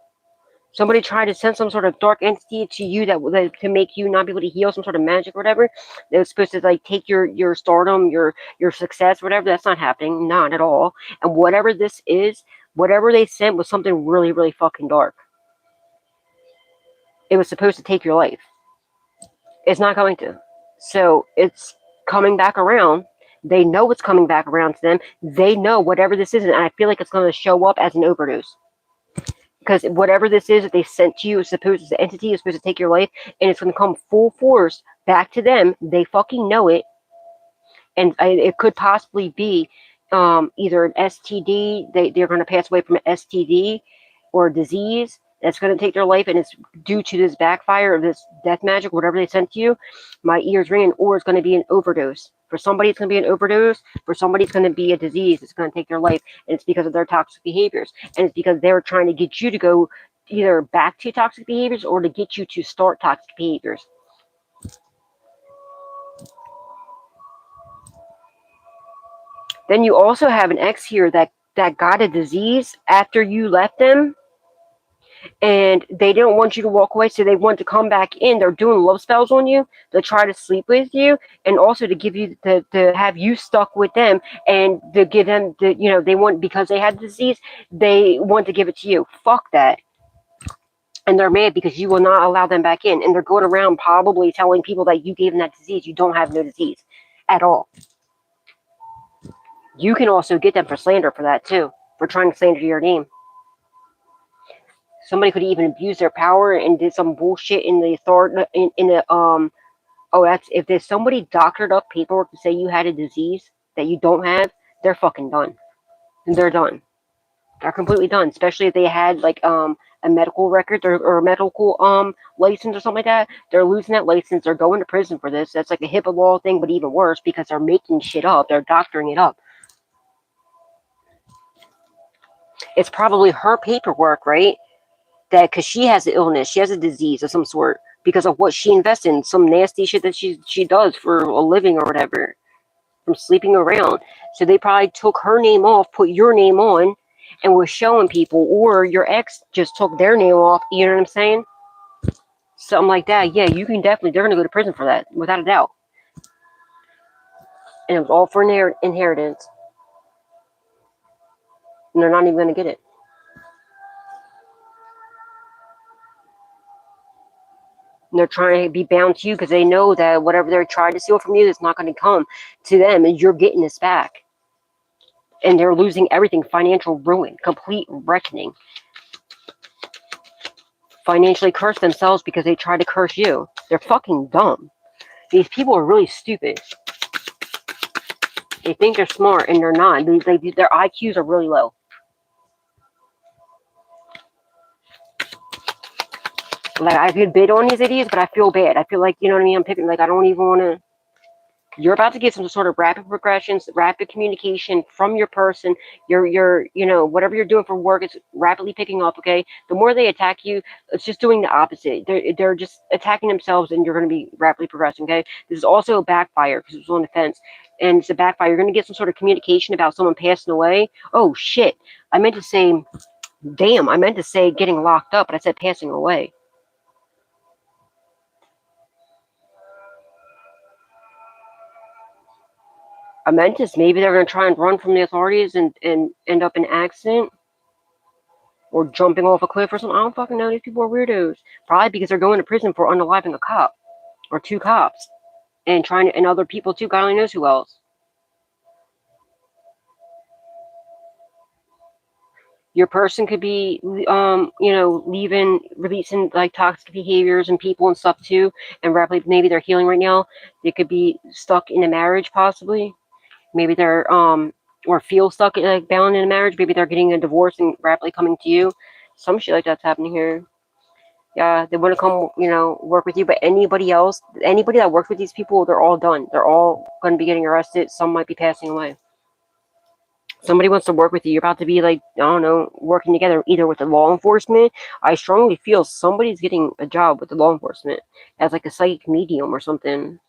Somebody tried to send some sort of dark entity to you that to make you not be able to heal, some sort of magic or whatever. That was supposed to like take your stardom, your success, whatever. That's not happening, not at all. And whatever this is, whatever they sent was something really, really fucking dark. It was supposed to take your life. It's not going to. So it's coming back around. They know it's coming back around to them. They know whatever this is, and I feel like it's going to show up as an overdose. Because whatever this is that they sent to you is supposed, the entity is supposed to take your life, and it's going to come full force back to them. They fucking know it, and it could possibly be either an STD. They're going to pass away from an STD or a disease that's going to take their life, and it's due to this backfire of this death magic, whatever they sent to you. My ears ringing, or it's going to be an overdose. For somebody, it's going to be an overdose. For somebody, it's going to be a disease. It's going to take their life, and it's because of their toxic behaviors, and it's because they're trying to get you to go either back to toxic behaviors or to get you to start toxic behaviors. Then you also have an ex here that got a disease after you left them, and they didn't want you to walk away, so they want to come back in. They're doing love spells on you to try to sleep with you, and also to give you to have you stuck with them, and to give them the, you know, they want, because they had the disease, they want to give it to you. Fuck that. And they're mad because you will not allow them back in, and they're going around probably telling people that you gave them that disease. You don't have no disease at all. You can also get them for slander for that too, for trying to slander your name. Somebody could even abuse their power and did some bullshit in the authority in the oh, that's, if there's somebody doctored up paperwork to say you had a disease that you don't have, they're fucking done. And they're done. They're completely done. Especially if they had like a medical record or a medical license or something like that. They're losing that license. They're going to prison for this. That's like a HIPAA law thing, but even worse because they're making shit up. They're doctoring it up. It's probably her paperwork, right? That because she has an illness, she has a disease of some sort because of what she invested in, some nasty shit that she does for a living or whatever, from sleeping around. So they probably took her name off, put your name on, and was showing people, or your ex just took their name off. You know what I'm saying? Something like that. Yeah, you can definitely. They're gonna go to prison for that, without a doubt. And it was all for inheritance, and they're not even gonna get it. And they're trying to be bound to you because they know that whatever they're trying to steal from you is not going to come to them, and you're getting this back. And they're losing everything. Financial ruin, complete reckoning. Financially curse themselves because they try to curse you. They're fucking dumb. These people are really stupid. They think they're smart and they're not. Their IQs are really low. Like, I could bid on these idiots, but I feel bad. I feel like, you know what I mean? I'm picking, like, I don't even want to. You're about to get some sort of rapid progressions, rapid communication from your person. Your, you know, whatever you're doing for work is rapidly picking up, okay? The more they attack you, it's just doing the opposite. They're just attacking themselves, and you're going to be rapidly progressing, okay? This is also a backfire because it was on the fence. And it's a backfire. You're going to get some sort of communication about someone passing away. Oh, shit. I meant to say, damn, I meant to say getting locked up, but I said passing away. I meant this. Maybe they're going to try and run from the authorities and end up in an accident or jumping off a cliff or something. I don't fucking know. These people are weirdos. Probably because they're going to prison for unaliving a cop or two cops and and other people too. God only knows who else. Your person could be, you know, releasing like toxic behaviors and people and stuff too. And rapidly, maybe they're healing right now. They could be stuck in a marriage, possibly. Maybe they're or feel stuck, like bound in a marriage. Maybe they're getting a divorce and rapidly coming to you. Some shit like that's happening here. Yeah, they want to come, you know, work with you. But anybody else, anybody that works with these people, they're all done. They're all going to be getting arrested. Some might be passing away. Somebody wants to work with you. You're about to be like, I don't know, working together either with the law enforcement. I strongly feel somebody's getting a job with the law enforcement as like a psychic medium or something.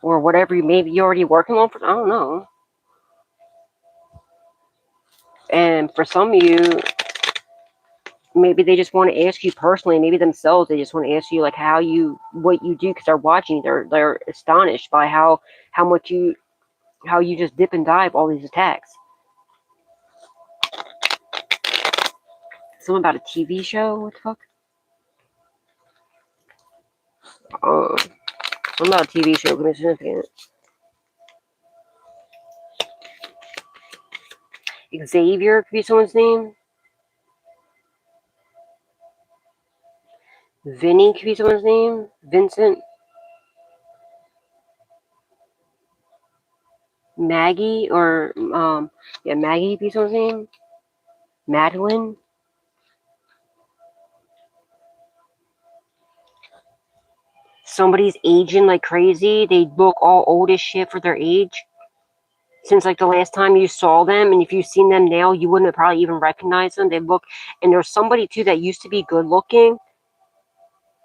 or whatever maybe you're already working on. I don't know. And for some of you, maybe they just want to ask you personally, maybe themselves, they just want to ask you like what you do, because they're watching. They're astonished by how much how you just dip and dive all these attacks. Something about a TV show. What the fuck? Something about a TV show could be significant. Xavier could be someone's name. Vinny could be someone's name. Vincent. Maggie, or yeah, Maggie could be someone's name. Madeline. Somebody's aging like crazy. They look all old as shit for their age. Since like the last time you saw them, and if you've seen them now, you wouldn't have probably even recognized them. They look, and there's somebody too that used to be good looking,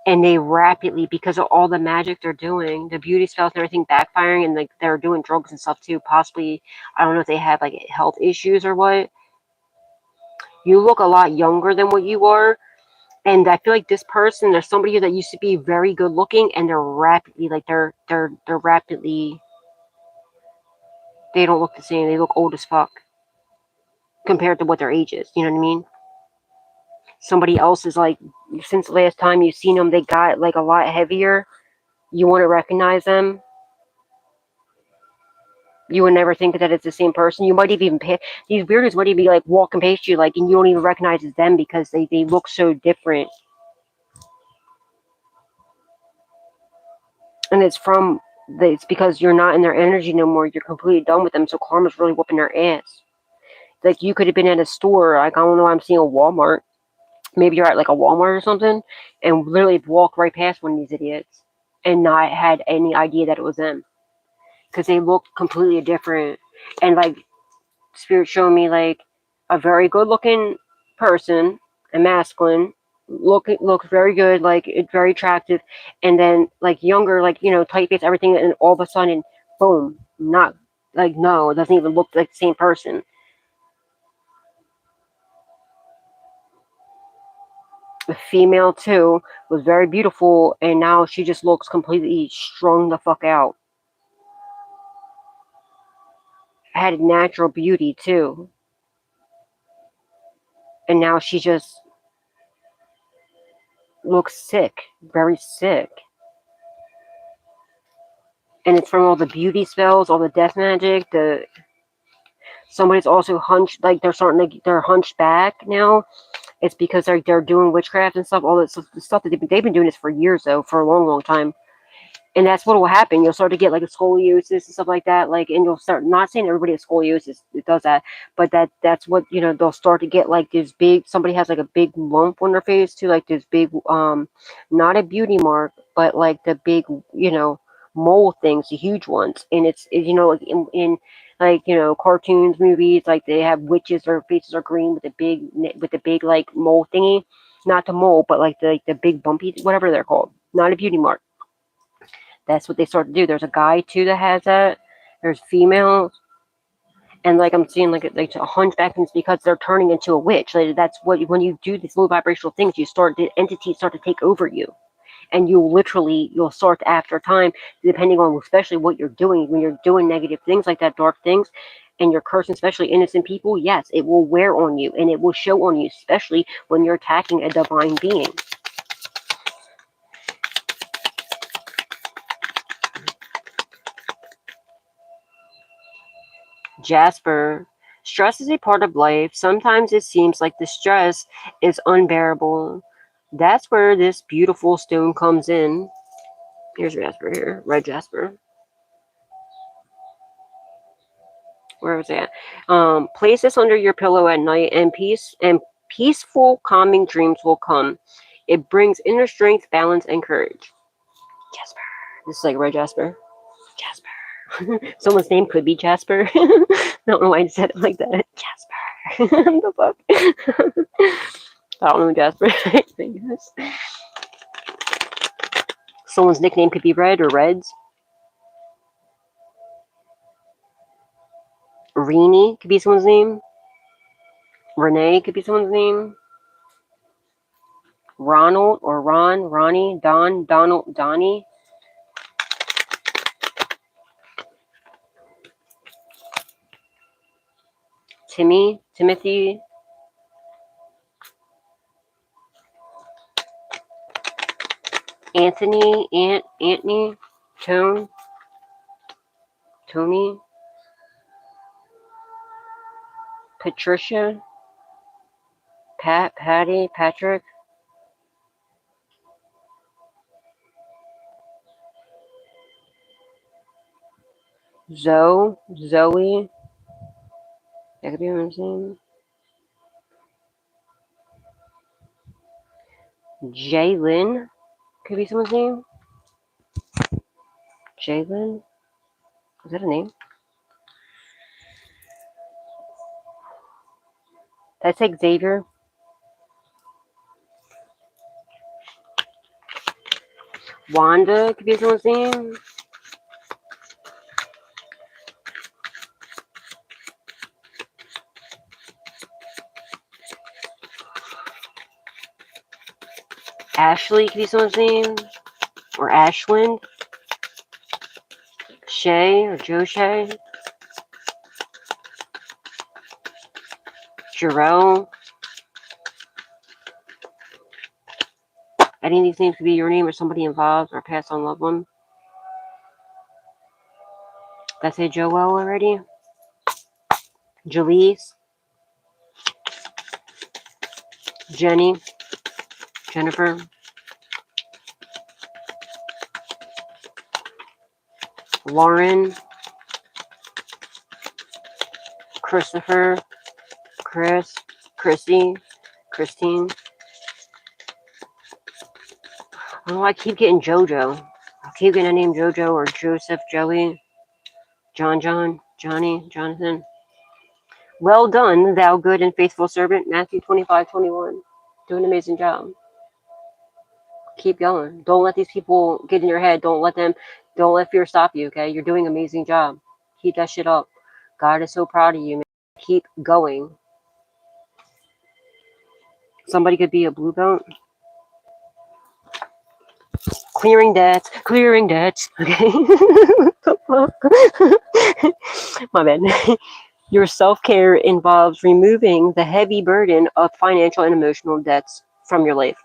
and they rapidly, because of all the magic they're doing, the beauty spells and everything backfiring, and like they're doing drugs and stuff too. Possibly, I don't know if they have like health issues or what. You look a lot younger than what you are. And I feel like this person, there's somebody that used to be very good looking, and they're rapidly, like they're rapidly, they don't look the same. They look old as fuck compared to what their age is. You know what I mean? Somebody else is like, since the last time you've seen them, they got like a lot heavier. You wouldn't recognize them. You would never think that it's the same person. You might even these weirdos might even be like walking past you, like, and you don't even recognize it's them because they look so different. And it's because you're not in their energy no more. You're completely done with them. So karma's really whooping their ass. Like, you could have been at a store, like, I don't know, I'm seeing a Walmart. Maybe you're at like a Walmart or something, and literally walk right past one of these idiots and not had any idea that it was them, because they look completely different. And like, Spirit showing me like a very good looking person, a masculine, looks very good, like it's very attractive, and then like younger, like, you know, tight face, everything, and all of a sudden, boom, not like, no, it doesn't even look like the same person. The female too was very beautiful, and now she just looks completely strung the fuck out. Had natural beauty too, and now she just looks sick, very sick. And it's from all the beauty spells, all the death magic. Somebody's also hunched, like they're starting to, they're hunched back now. It's because they're doing witchcraft and stuff. All this stuff that they've been doing this for years, though, for a long time. And that's what will happen. You'll start to get like a scoliosis and stuff like that. Like, and you'll start, not saying everybody has scoliosis, it does that, but that's what, you know, they'll start to get like this big, somebody has like a big lump on their face too, like this big, not a beauty mark, but like the big, you know, mole things, the huge ones. And you know, like in like, you know, cartoons, movies, like they have witches, their faces are green with the big like mole thingy. Not the mole, but like the big bumpy, whatever they're called. Not a beauty mark. That's what they start to do. There's a guy too that has that. There's females, and like I'm seeing like a hunchback, and it's because they're turning into a witch. Like, that's what, when you do these low vibrational things, the entities start to take over you, and you'll start to, after time, depending on especially what you're doing, when you're doing negative things like that, dark things, and you're cursing, especially innocent people. Yes, it will wear on you, and it will show on you, especially when you're attacking a divine being. Jasper, stress is a part of life. Sometimes it seems like the stress is unbearable. That's where this beautiful stone comes in. Here's Jasper here, red Jasper. Where was that? Place this under your pillow at night, and peaceful, calming dreams will come. It brings inner strength, balance, and courage. Jasper. This is like red Jasper. Jasper. Someone's name could be Jasper. I don't know why I said it like that. Jasper. What the fuck? I don't know Jasper. Someone's nickname could be Red or Reds. Renee could be someone's name. Renee could be someone's name. Ronald or Ron, Ronnie, Don, Donald, Donnie. Timmy, Timothy. Anthony, Anthony, Tone, Tony, Patricia, Pat, Patty, Patrick, Zoe, that could be her name. Jalen could be someone's name. Jalen, is that a name? Did I say Xavier? Wanda could be someone's name. Ashley could be someone's name. Or Ashwin. Shay or Joe Shay. Jarrell. Any of these names could be your name or somebody involved or a past on loved one. Did I say Joelle already? Jaleese. Jenny. Jennifer. Lauren. Christopher. Chris. Chrissy. Christine. I don't know, I keep getting JoJo. I keep getting a name JoJo or Joseph, Joey, John, Johnny, Jonathan. Well done, thou good and faithful servant. Matthew 25:21. Doing an amazing job. Keep going. Don't let these people get in your head. Don't let fear stop you, okay? You're doing an amazing job. Keep that shit up. God is so proud of you, man. Keep going. Somebody could be a blue belt. Clearing debts. Okay. My bad. Your self-care involves removing the heavy burden of financial and emotional debts from your life.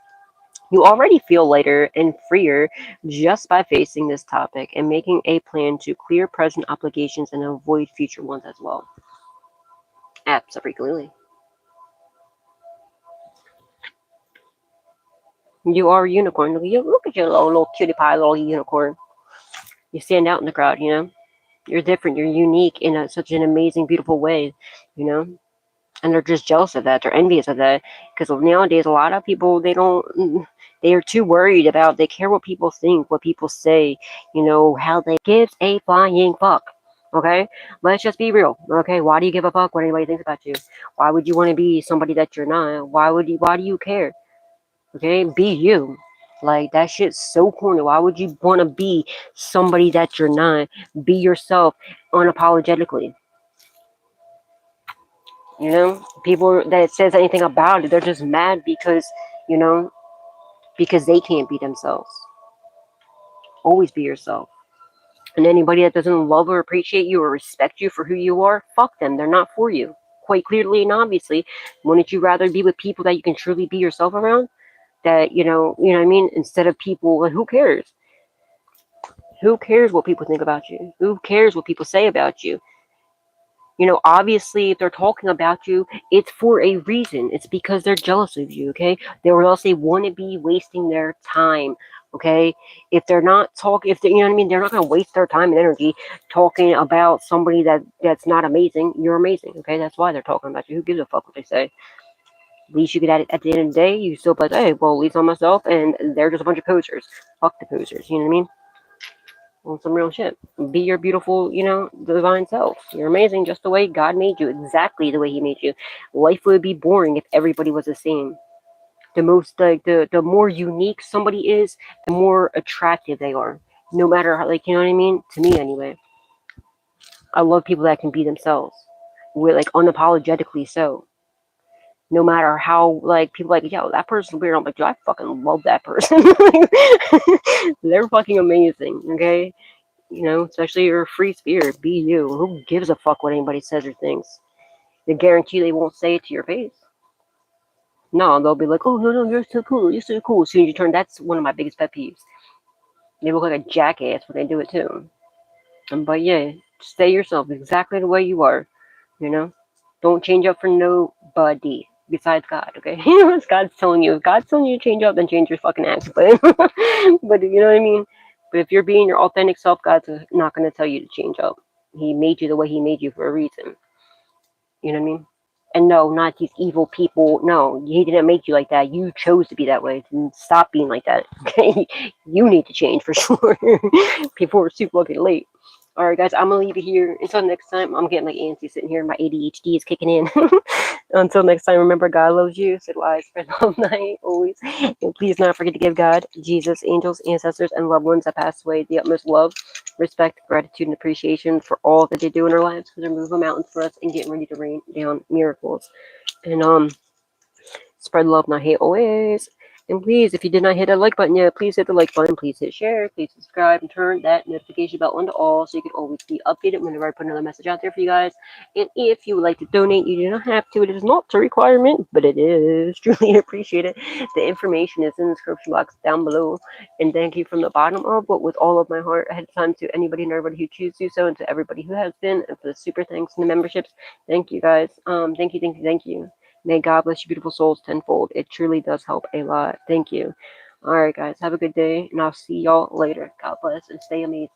You already feel lighter and freer just by facing this topic and making a plan to clear present obligations and avoid future ones as well. Absolutely. You are a unicorn. Look at your little cutie pie, little unicorn. You stand out in the crowd, you know? You're different. You're unique in such an amazing, beautiful way, you know? And they're just jealous of that. They're envious of that. Because nowadays, a lot of people, they are too worried about, they care what people think, what people say, you know, how they give a flying fuck. Okay? Let's just be real. Okay? Why do you give a fuck what anybody thinks about you? Why would you want to be somebody that you're not? Why do you care? Okay? Be you. Like, that shit's so corny. Why would you want to be somebody that you're not? Be yourself unapologetically. You know, people that says anything about it, they're just mad because, you know, because they can't be themselves. Always be yourself. And anybody that doesn't love or appreciate you or respect you for who you are, fuck them. They're not for you. Quite clearly and obviously. Wouldn't you rather be with people that you can truly be yourself around? That, you know what I mean? Instead of people, who cares? Who cares what people think about you? Who cares what people say about you? You know, obviously, if they're talking about you, it's for a reason. It's because they're jealous of you, okay? Or else they want to be wasting their time, okay? If they're not talking, if they, you know what I mean, they're not going to waste their time and energy talking about somebody that's not amazing. You're amazing, okay? That's why they're talking about you. Who gives a fuck what they say? At least you get at the end of the day, you still like, hey, well, at least I'm myself, and they're just a bunch of posers. Fuck the posers, you know what I mean? On some real shit. Be your beautiful, you know, divine self. You're amazing just the way God made you, exactly the way He made you. Life would be boring if everybody was the same. The more unique somebody is, the more attractive they are. No matter how, like, you know what I mean? To me, anyway. I love people that can be themselves. With like unapologetically so. No matter how like people like, yo, that person's weird. I'm like, dude, I fucking love that person. They're fucking amazing, okay? You know, especially you're a free spirit. Be you. Who gives a fuck what anybody says or thinks? They guarantee they won't say it to your face. No, they'll be like, oh, no, no, you're so cool. You're so cool. As soon as you turn, that's one of my biggest pet peeves. They look like a jackass when they do it too. But yeah, stay yourself exactly the way you are. You know, don't change up for nobody besides God. Okay, you know what God's telling you. If God's telling you to change up, then change your fucking ass. But you know what I mean. But if you're being your authentic self, God's not going to tell you to change up. He made you the way He made you for a reason. You know what I mean? And no, not these evil people. No, He didn't make you like that. You chose to be that way. Stop being like that. Okay, you need to change for sure. People are super fucking late. All right, guys, I'm gonna leave it here. Until next time, I'm getting like antsy sitting here. My ADHD is kicking in. Until next time, remember God loves you. Said wise, spread love night always. And please not forget to give God, Jesus, angels, ancestors, and loved ones that passed away the utmost love, respect, gratitude, and appreciation for all that they do in our lives, because they're moving mountains for us and getting ready to rain down miracles. And spread love, not hate always. And please, if you did not hit that like button yet, please hit the like button. Please hit share. Please subscribe and turn that notification bell on to all so you can always be updated whenever I put another message out there for you guys. And if you would like to donate, you do not have to. It is not a requirement, but it is truly appreciated. The information is in the description box down below. And thank you from the bottom of, but with all of my heart ahead of time to anybody and everybody who chooses to do so, and to everybody who has been, and for the super thanks and the memberships. Thank you guys. Thank you, thank you, thank you. May God bless you beautiful souls tenfold. It truly does help a lot. Thank you. All right, guys. Have a good day, and I'll see y'all later. God bless and stay amazing.